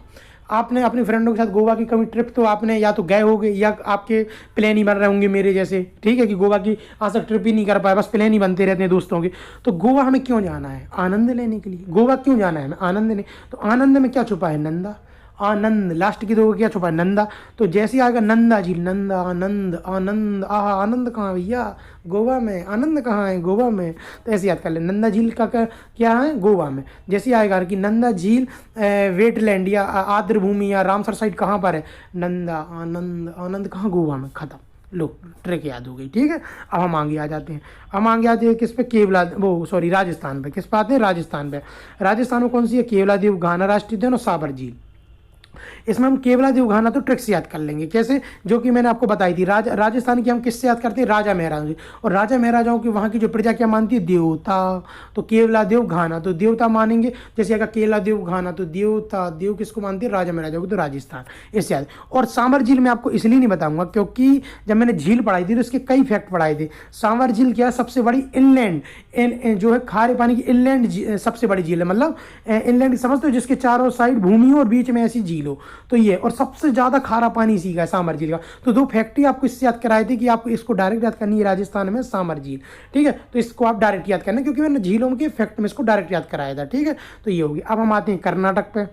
आपने अपनी फ्रेंडों के साथ गोवा की कभी ट्रिप तो आपने या तो गए होंगे या आपके प्लान ही बन रहे होंगे मेरे जैसे, ठीक है, कि गोवा की आज तक ट्रिप ही नहीं कर पाए, बस प्लान ही बनते रहते हैं दोस्तों के। तो गोवा हमें क्यों जाना है, आनंद लेने के लिए। गोवा क्यों जाना है हमें, आनंद लेने। तो आनंद में क्या छुपा है, नंदा, आनंद, लास्ट की दो क्या छुपा है, नंदा। तो जैसे ही आएगा नंदा झील, नंदा, आनंद, आनंद, आहा, आनंद कहाँ भैया, गोवा में। आनंद कहाँ है, गोवा में। तो ऐसे याद कर ले, नंदा झील का क्या है, गोवा में। जैसे आएगा कि नंदा झील वेटलैंड या आर्द्र भूमि या रामसर साइड कहाँ पर है, नंदा, आनंद, आनंद कहाँ, गोवा में। खत्म, लो ट्रिक याद हो गई, ठीक है। अब हम आगे आ जाते हैं, हम आगे आते हैं किस पे, केवला, वो सॉरी राजस्थान पे। किस पे आते हैं, राजस्थान पे। राजस्थान में कौन सी है, केवलादेव घाना राष्ट्रीय उद्यान और साबर झील। इसमें हम केवलादेव घाना तो ट्रिक से याद कर लेंगे, कैसे, जो कि मैंने आपको बताई थी। राजस्थान की हम किससे याद करते हैं, राजा महाराजा। और राजा महाराजाओं की वहाँ की जो प्रजा क्या मानती है, देवता। तो केवलादेव घाना तो देवता मानेंगे, जैसे अगर केवलादेव घाना तो देवता, देव किसको मानती है, राजा महाराजाओं को, तो राजस्थान, इससे याद। और सांभर झील मैं आपको इसलिए नहीं बताऊंगा क्योंकि जब मैंने झील पढ़ाई थी तो उसके कई फैक्ट पढ़ाए थे। सांभर झील क्या है, सबसे बड़ी इनलैंड जो है खारे पानी की इनलैंड सबसे बड़ी झील है, मतलब इनलैंड समझते हो, जिसके चारों साइड भूमि हो और बीच में ऐसी झील हो, तो ये। और सबसे ज्यादा खारा पानी इसी का है, सांभर झील का। तो दो फैक्ट्री आपको इससे याद कराई थी कि आपको इसको डायरेक्ट याद करनी है, राजस्थान में सांभर झील, ठीक है। तो इसको आप डायरेक्ट याद करना, क्योंकि मैंने झीलों के फैक्ट में इसको डायरेक्ट याद कराया था, ठीक है। तो ये होगी। अब हम आते हैं कर्नाटक पे।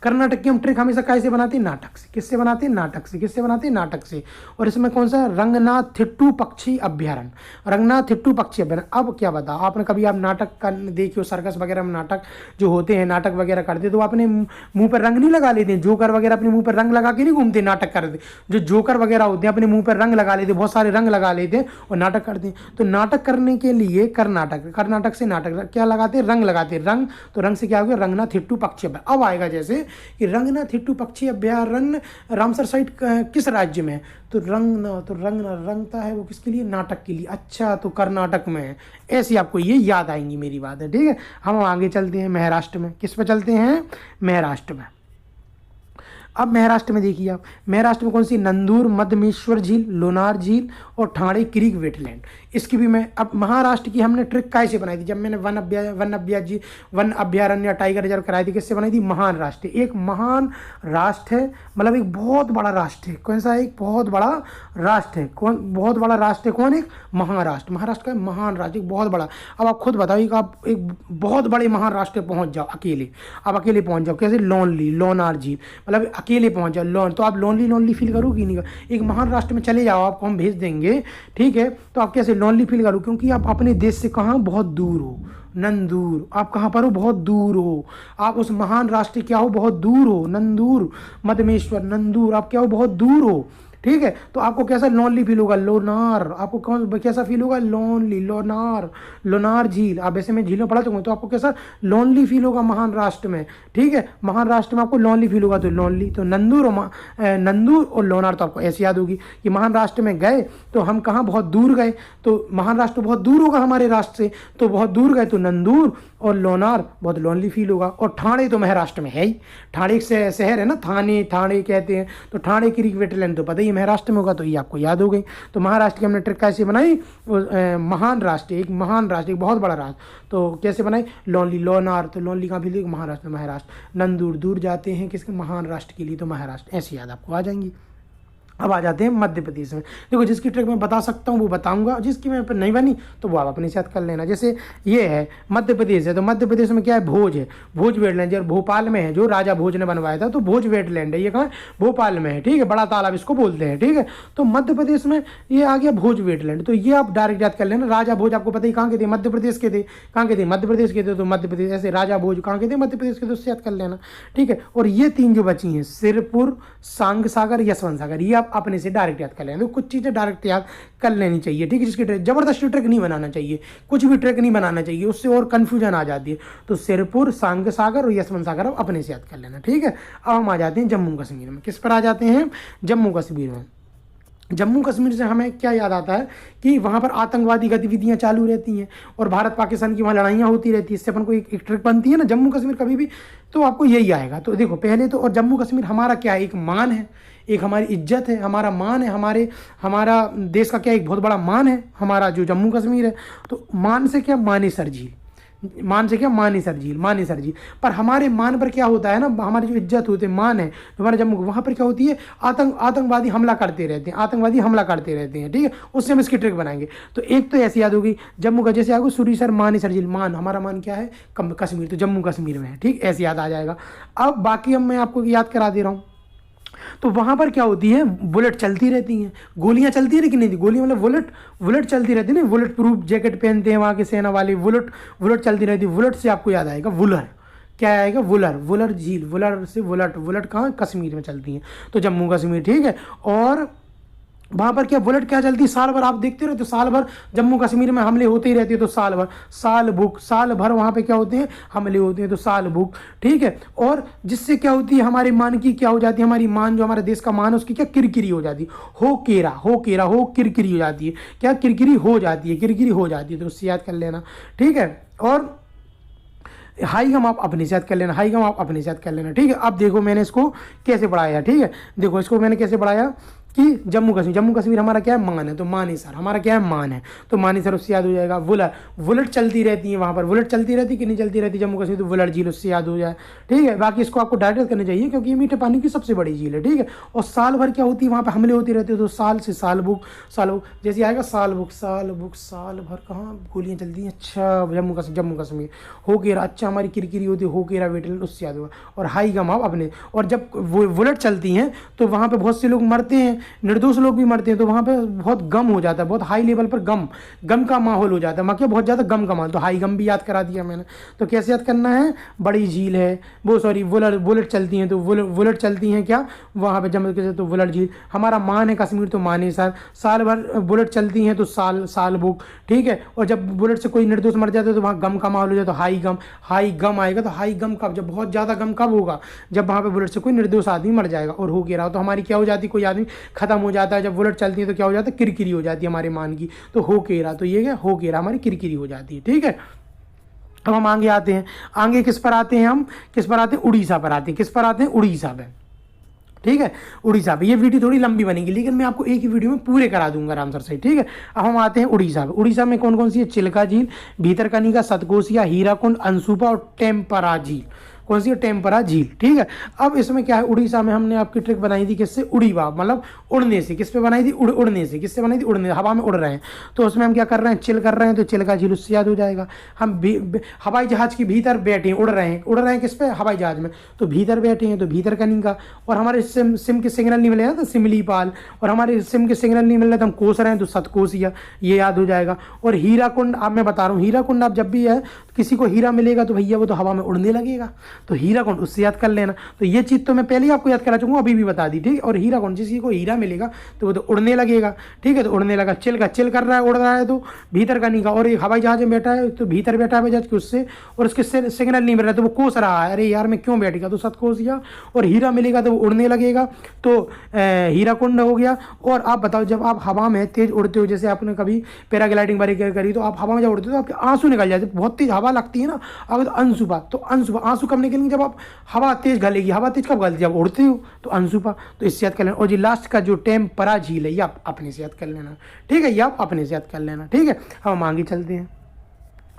कर्नाटक की हम ट्रिक हमेशा कैसे बनाते हैं, नाटक से। किससे बनाते हैं, नाटक से। किससे बनाते हैं, नाटक से। और इसमें कौन सा, रंगनाथिट्टू पक्षी अभ्यारण्य, रंगनाथिट्टू पक्षी अभ्यारण्य। अब क्या बता, आपने कभी आप नाटक का देखियो, सर्कस वगैरह में नाटक जो होते हैं, नाटक वगैरह करते, तो आपने मुंह पर रंग नहीं लगा लेते, जोकर वगैरह अपने मुंह पर रंग लगा के नहीं घूमते, नाटक करते। जो जोकर वगैरह होते हैं अपने मुंह पर रंग लगा लेते, बहुत सारे रंग लगा लेते हैं और नाटक करते हैं। तो नाटक करने के लिए कर्नाटक से नाटक क्या लगाते हैं, रंग लगाते हैं, रंग। तो रंग से क्या हो गया, रंगनाथिट्टू पक्षी अभ्यारण्य। अब आएगा जैसे कि रंगनाथिट्टू पक्षी अभ्यारण्य रामसर साइट किस राज्य में है, तो रंगता है वो किसके लिए, नाटक के लिए। अच्छा, तो कर्नाटक में है। ऐसी आपको ये याद आएंगी, मेरी बात है, ठीक है। हम आगे चलते हैं महाराष्ट्र में। किस पे चलते हैं, महाराष्ट्र में। अब महाराष्ट्र में देखिए आप, महाराष्ट्र में कौन सी, नंदूर, मधमेश्वर झील, लोनार झील और ठाणे क्रीक वेटलैंड। इसकी भी मैं, अब महाराष्ट्र की हमने ट्रिक कैसे बनाई थी, जब मैंने वन अभ्यारण्य टाइगर रिजर्व कराई थी, किससे बनाई थी, महान राष्ट्र। एक महान राष्ट्र है, मतलब एक बहुत बड़ा राष्ट्र है। कौन सा, एक बहुत बड़ा राष्ट्र है। कौन बहुत बड़ा राष्ट्र है, कौन, एक महाराष्ट्र। महाराष्ट्र का महान राष्ट्र, एक बहुत बड़ा। अब आप खुद बताइए कि आप एक बहुत बड़े महान राष्ट्र पहुंच जाओ अकेले, आप अकेले पहुंच जाओ, कैसे, लोनार झील, मतलब अकेले पहुंच जाओ, तो आप लोनली फील करोगे नहीं। एक महान राष्ट्र में चले जाओ, आपको हम भेज देंगे, ठीक है। तो आप कैसे लोनली फील करो, क्योंकि आप अपने देश से कहाँ, बहुत दूर हो, नंदूर। आप कहाँ पर हो, बहुत दूर हो। आप उस महान राष्ट्र क्या हो, बहुत दूर हो, नंदूर, मधमेश्वर, नंदूर, आप क्या हो, बहुत दूर हो, ठीक है। तो आपको कैसा लोनली फील होगा, लोनार। आपको कौन कैसा फील होगा, लोनली, लोनार झील। आप ऐसे में झीलों पढ़ा चुके, तो आपको कैसा लोनली फील होगा महान राष्ट्र में, ठीक है। महान राष्ट्र में आपको लोनली फील होगा, तो लोनली, तो नंदूर और लोनार। तो आपको ऐसी याद होगी कि महान राष्ट्र में गए तो हम कहाँ, बहुत दूर गए, तो महान राष्ट्र बहुत दूर होगा हमारे राष्ट्र से, तो बहुत दूर गए, तो नंदूर और लोनार, बहुत लोनली फील होगा। और ठाणे तो महाराष्ट्र में है ही, ठाणे एक शहर है ना, ठाणे कहते हैं। तो ठाणे क्रीक वेटलैंड तो पता ही महाराष्ट्र में होगा, तो ये आपको याद हो गई। तो महाराष्ट्र की हमने ट्रिक कैसे बनाई, महान राष्ट्र, एक महान राष्ट्र, एक बहुत बड़ा राष्ट्र। तो कैसे बनाई, लोनार, तो लोनली कहाँ भी, महाराष्ट्र, महाराष्ट्र। नंदूर, दूर जाते हैं किसके, महान राष्ट्र के लिए, तो महाराष्ट्र। ऐसी याद आपको आ जाएंगी। अब आ जाते हैं मध्य प्रदेश में। देखो जिसकी ट्रिक मैं बता सकता हूँ वो बताऊंगा, जिसकी मैं नहीं बनी तो वो आप अपने साथ कर लेना। जैसे ये है मध्य प्रदेश है, तो मध्य प्रदेश में क्या है, भोज है, भोज वेटलैंड जो भोपाल में है, जो राजा भोज ने बनवाया था, तो भोज वेटलैंड है, ये कहाँ भोपाल में है, ठीक है, बड़ा तालाब इसको बोलते हैं, ठीक है। तो मध्य प्रदेश में ये आ गया भोज वेटलैंड, तो ये आप डायरेक्ट याद कर लेना। राजा भोज आपको पता ही कहाँ के थे, मध्य प्रदेश के थे, कहाँ के थे, मध्य प्रदेश के थे, तो मध्य प्रदेश ऐसे राजा भोज कहाँ के थे, मध्य प्रदेश के, तो उससे याद कर लेना, ठीक है। और ये तीन जो बची हैं, सिरपुर, सांग सागर, यशवंत सागर, ये आप अपने से डायरेक्ट याद कर लेंगे। तो कुछ चीज़ें डायरेक्ट याद कर लेनी चाहिए, ठीक है। जिसकी ट्रिक जबरदस्ती ट्रिक नहीं बनाना चाहिए, कुछ भी ट्रिक नहीं बनाना चाहिए, उससे और कन्फ्यूजन आ जाती है। तो सिरपुर, सांग सागर और यशवंत सागर आप अपने से याद कर लेना, ठीक है। अब हम आ जाते हैं जम्मू कश्मीर में। किस पर आ जाते हैं, जम्मू कश्मीर में। जम्मू कश्मीर से हमें क्या याद आता है कि वहाँ पर आतंकवादी गतिविधियाँ चालू रहती हैं और भारत पाकिस्तान की वहाँ लड़ाइयाँ होती रहती है। इससे अपन को एक ट्रिक बनती है ना जम्मू कश्मीर कभी भी, तो आपको यही आएगा। तो देखो पहले तो, और जम्मू कश्मीर हमारा क्या है, एक मान है, एक हमारी इज्जत है, हमारा मान है, हमारा देश का क्या एक बहुत बड़ा मान है हमारा जो जम्मू कश्मीर है। तो मान से क्या, मानेसर झील, मान से क्या, मानेसर झील। पर हमारे मान पर क्या होता है ना, हमारी जो इज्जत होती है, मान है जो हमारे जम्मू, वहाँ पर क्या होती है, आतंकवादी हमला करते रहते हैं, ठीक है। उससे हम इसकी ट्रिक बनाएंगे। तो एक तो ऐसी याद होगी जम्मू का, जैसे आपको सुरीसर, मानेसर झील, मान, हमारा मान क्या है, कश्मीर, तो जम्मू कश्मीर में है, ठीक, ऐसे याद आ जाएगा। अब बाकी अब मैं आपको याद करा दे रहा हूँ। तो वहाँ पर क्या होती है, बुलेट चलती रहती हैं, गोलियाँ चलती है, लेकिन नहीं, गोलियाँ मतलब बुलेट चलती रहती है ना, बुलेट प्रूफ जैकेट पहनते हैं वहाँ के सेना वाले, बुलेट चलती रहती है। बुलेट से आपको याद आएगा वुलर, क्या आएगा, वुलर झील, वुलर से बुलेट कहाँ, कश्मीर में चलती हैं, तो जम्मू कश्मीर, ठीक है। और वहाँ पर क्या बुलेट क्या चलती है, साल भर आप देखते रहते हो, साल भर जम्मू कश्मीर में हमले होते ही रहते हैं, तो साल भर वहाँ पे क्या होते हैं, हमले होते हैं, तो साल भुक, ठीक है। और जिससे क्या होती है, हमारे मान की क्या हो जाती है, हमारी मान जो हमारे देश का मान है उसकी क्या किरकिरी हो जाती है, हो किरकिरी हो जाती है, क्या किरकिरी हो जाती है, तो उससे याद कर लेना, ठीक है। और हाईगम आप अपने से याद कर लेना, ठीक है। अब देखो मैंने इसको कैसे बढ़ाया, ठीक है, देखो इसको मैंने कैसे बढ़ाया कि जम्मू कश्मीर हमारा क्या है, मान है, तो मानेसर हमारा क्या है, मान है, तो मानेसर उससे याद हो जाएगा। बुलेट चलती रहती है वहाँ पर, बुलेट चलती रहती कि नहीं चलती रहती जम्मू कश्मीर, तो बुलेट झील उससे याद हो जाए, ठीक है। बाकी इसको आपको डायरेक्ट करनी चाहिए क्योंकि ये मीठे पानी की सबसे बड़ी झील है, ठीक है। और साल भर क्या होती है वहाँ पर, हमले होती रहती है, तो साल से साल बुक जैसे आएगा, साल भर कहाँ गोलियाँ चलती हैं, अच्छा जम्मू कश्मीर, हो केरा, अच्छा हमारी किरकिरी होती है, हो केरा वेटलैंड, उससे याद होगा। और हाई गम आप अपने, और जब वो बुलेट चलती हैं तो वहाँ पर बहुत से लोग मरते हैं, निर्दोष लोग भी मरते हैं, तो वहाँ पे बहुत गम हो जाता है, बहुत हाई लेवल पर गम का माहौल हो जाता है, वहाँ क्या बहुत ज़्यादा गम का माहौल, तो हाई गम भी याद करा दिया मैंने। तो कैसे याद करना है, बड़ी झील है बुलेट चलती हैं, तो बुलेट चलती हैं क्या वहाँ पे जम्मू कश्मीर, तो बुलेट झील, हमारा मान है कश्मीर, तो मानेसर, साल भर बुलेट चलती हैं, तो साल बुक, ठीक है। और जब बुलेट से कोई निर्दोष मर जाता है तो वहाँ गम का माहौल हो जाता है, तो हाई गम आएगा। तो हाई गम कब, जब बहुत ज़्यादा गम कब होगा, जब वहाँ पे बुलेट से कोई निर्दोष आदमी मर जाएगा। और हो रहा हो तो हमारी क्या हो जाती, कोई आदमी खत्म हो जाता है, जब बुलेट चलती है तो क्या हो जाता है, किरकिरी हो जाती है हमारे मान की, तो हो केरा, तो ये क्या हो केरा हमारी किरकिरी हो जाती है, ठीक है। अब हम आगे आते हैं, आगे किस पर आते हैं, उड़ीसा पर आते हैं, किस पर आते हैं, उड़ीसा पे, ठीक है। उड़ीसा पे ये वीडियो थोड़ी लंबी बनेगी लेकिन मैं आपको एक ही वीडियो में पूरे करा दूंगा आराम से, ठीक है। अब हम आते हैं उड़ीसा पे। उड़ीसा में कौन कौन सी है, चिल्का झील, भीतरकनिका, सतकोसिया, हीराकुंड, अंशुपा और टेम्परा झील, कौन सी है, टेम्परा झील, ठीक है। अब इसमें क्या है, उड़ीसा में हमने आपकी ट्रिक बनाई थी किससे, उड़ीवा, मतलब उड़ने से, किस पे बनाई थी, उड़ने से, किससे बनाई थी, उड़ने, हवा में उड़ रहे हैं, तो उसमें हम क्या कर रहे हैं, चिल कर रहे हैं, तो चिल्का झील उससे याद हो जाएगा। हम हवाई जहाज के भीतर बैठे हैं, उड़ रहे हैं किस पे, हवाई जहाज में, तो भीतर बैठे हैं, तो भीतरकनिका। और हमारे सिम के सिग्नल नहीं मिले ना, तो सिमलीपाल, और हमारे सिम के सिग्नल नहीं मिल रहे तो हम कोस रहे हैं, तो सतकोसिया, ये याद हो जाएगा। और हीराकुंड, अब मैं बता रहा हूँ, हीराकुंड आप जब भी है किसी को हीरा मिलेगा तो भैया वो तो हवा में उड़ने लगेगा, तो हीराकुंड उससे याद कर लेना। तो ये चीज़ तो मैं पहले ही आपको याद करा चुका हूँ, अभी भी बता दी, ठीक। और हीराकुंड, किसी को हीरा मिलेगा तो वो तो उड़ने लगेगा, ठीक है, तो उड़ने लगा। चिल कर रहा है, उड़ रहा है, तो भीतरकनिका, और एक हवाई जहाज में बैठा है तो भीतर बैठा है जहाज के, उससे और उसके सिग्नल नहीं मिल रहा तो वो कोस रहा है, अरे यार मैं क्यों बैठेगा, तो सतकोसिया। और हीरा मिलेगा तो वो उड़ने लगेगा, तो हीराकुंड हो गया। और आप बताओ, जब आप हवा में तेज उड़ते हो, जैसे आपने कभी पैराग्लाइडिंग वगैरह करी, तो आप हवा में जब उड़ते हो तो आपके आंसू निकल जाते, बहुत तेज हवा लगती है ना, अब तो अंशुपा, आंसू कब निकलेंगे, जब आप हवा तेज गलेगी, हवा तेज कब गलती, जब उड़ते हो, तो अंशुपा, तो इससे याद कर लेना। और जी लास्ट का जो टेम्परा झील है, ये आप अपने से याद कर लेना, ठीक है, ये आप अपने से याद कर लेना, ठीक है। हम आगे चलते हैं।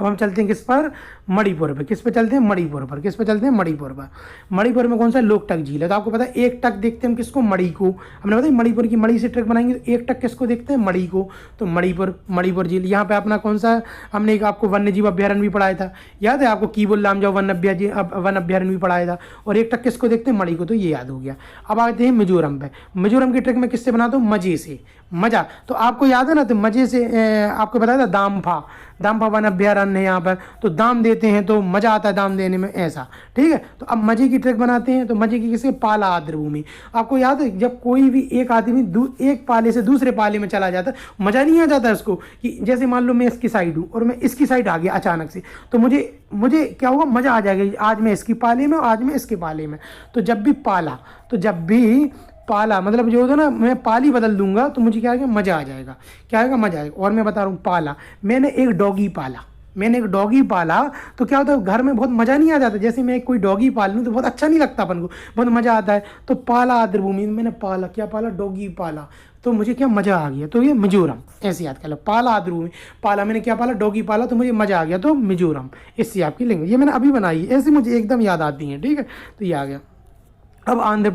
अब हम चलते हैं किस पर, मणिपुर पे। किस पे चलते हैं, मणिपुर पर। किस पे चलते हैं, मणिपुर पर। मणिपुर में कौन सा, लोकटक झील है। तो आपको पता है एक टक देखते हैं हम किसको, मणि को। हमने बताया मणिपुर की मणि से ट्रक बनाएंगे तो एक टक किसको देखते हैं, मणि को। तो मणिपुर झील। यहाँ पे अपना कौन सा, हमने एक आपको वन्य जीव अभ्यारण्य भी पढ़ाया था, याद है आपको, कीबुल लामजाओ वन अभ्यारण्य भी पढ़ाया था। और एक टक किसको देखते हैं, मणि को। तो ये याद हो गया। अब आते हैं मिजोरम पे। मिजोरम की ट्रक में किससे बनाता हूँ, मजे से, मजा। तो आपको याद है ना, तो मजे से आपको बताया था दामफा वन अभ्यारण्य है यहाँ पर। तो दाम देते हैं तो मजा आता है दाम देने में, ऐसा, ठीक है। तो अब मजे की ट्रक बनाते हैं। तो मजे की किसके, पाला आर्द्रभूमि। आपको याद है जब कोई भी एक आदमी एक पाले से दूसरे पाले में चला जाता है, मजा नहीं आ जाता उसको, कि जैसे मान लो मैं इसकी साइड हूँ और मैं इसकी साइड आ गया अचानक से, तो मुझे क्या होगा, मजा आ जाएगा, आज मैं इसकी पाले में, आज मैं इसके पाले में। तो जब भी पाला मतलब जो होता है ना, मैं पाली बदल दूंगा तो मुझे क्या आएगा, मजा आ जाएगा। क्या आएगा, मजा आएगा। और मैं बता रहा हूँ, पाला, मैंने एक डॉगी पाला तो क्या होता है, घर में बहुत मज़ा नहीं आ जाता। जैसे मैं कोई डॉगी पाल लूँ तो बहुत अच्छा नहीं लगता अपन को, बहुत मज़ा आता है। तो पाला आर्द्रभूमि, मैंने पाला, क्या पाला, डॉगी पाला, तो मुझे क्या मज़ा आ गया। तो ये मिजोरम, ऐसे याद कर लो, पाला आर्द्रभूमि, पाला, मैंने क्या पाला, डॉगी पाला, तो मुझे मज़ा आ गया, तो मिजोरम। इससे आपकी लैंग्वेज, ये मैंने अभी बनाई, ऐसे मुझे एकदम याद आती है, ठीक है। तो ये आ गया। अब आंध्र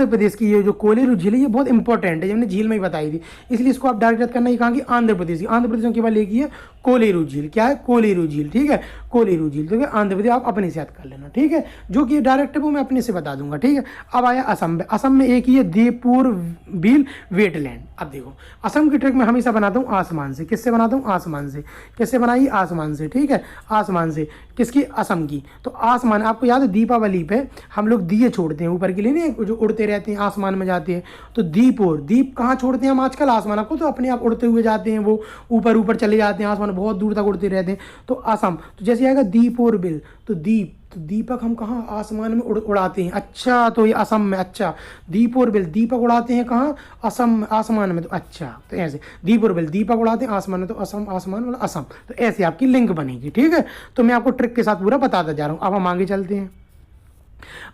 प्रदेश की ये जो कोलेरू झील है, ये बहुत इंपॉर्टेंट है, हमने झील में ही बताई थी, इसलिए इसको आप डायरेक्ट याद करना। ये कहाँ की, आंध्र प्रदेश में केवल एक ही है, कोलेरू झील। क्या है, कोलेरू झील, ठीक है, कोलेरू झील। तो आंध्र प्रदेश आप अपने से याद कर लेना, ठीक है। जो कि डायरेक्ट है वो मैं अपने से बता दूंगा, ठीक है। अब आया असम में एक ही है, देवपुर बिल वेटलैंड। अब देखो, असम की ट्रक में हमेशा बनाता हूँ आसमान से। किससे बनाता हूँ, आसमान से। किससे बनाई, आसमान से, ठीक है, आसमान से। किसकी, असम की। तो आसमान, आपको याद है दीपावली पे हम लोग दिए छोड़ते हैं ऊपर के लिए, नहीं, जो उड़ते रहते हैं, आसमान में जाते हैं। तो दीप कहाँ छोड़ते हैं हम आजकल, आसमान। आपको तो अपने आप उड़ते हुए जाते हैं, वो ऊपर चले जाते हैं, आसमान बहुत दूर तक उड़ते रहते हैं। तो असम, तो जैसे आएगा दीपोर बिल, तो दीपक हम कहाँ, आसमान में उड़ाते हैं। अच्छा, तो ये असम में, अच्छा, दीप और बिल, दीपक उड़ाते हैं कहाँ, असम, आसमान में। तो अच्छा, तो ऐसे दीप और बिल, दीपक उड़ाते हैं आसमान में, तो असम, आसमान वाला असम। तो ऐसे आपकी लिंक बनेगी, ठीक है। तो मैं आपको ट्रिक के साथ पूरा बताता जा रहा हूँ। अब हम आगे चलते हैं।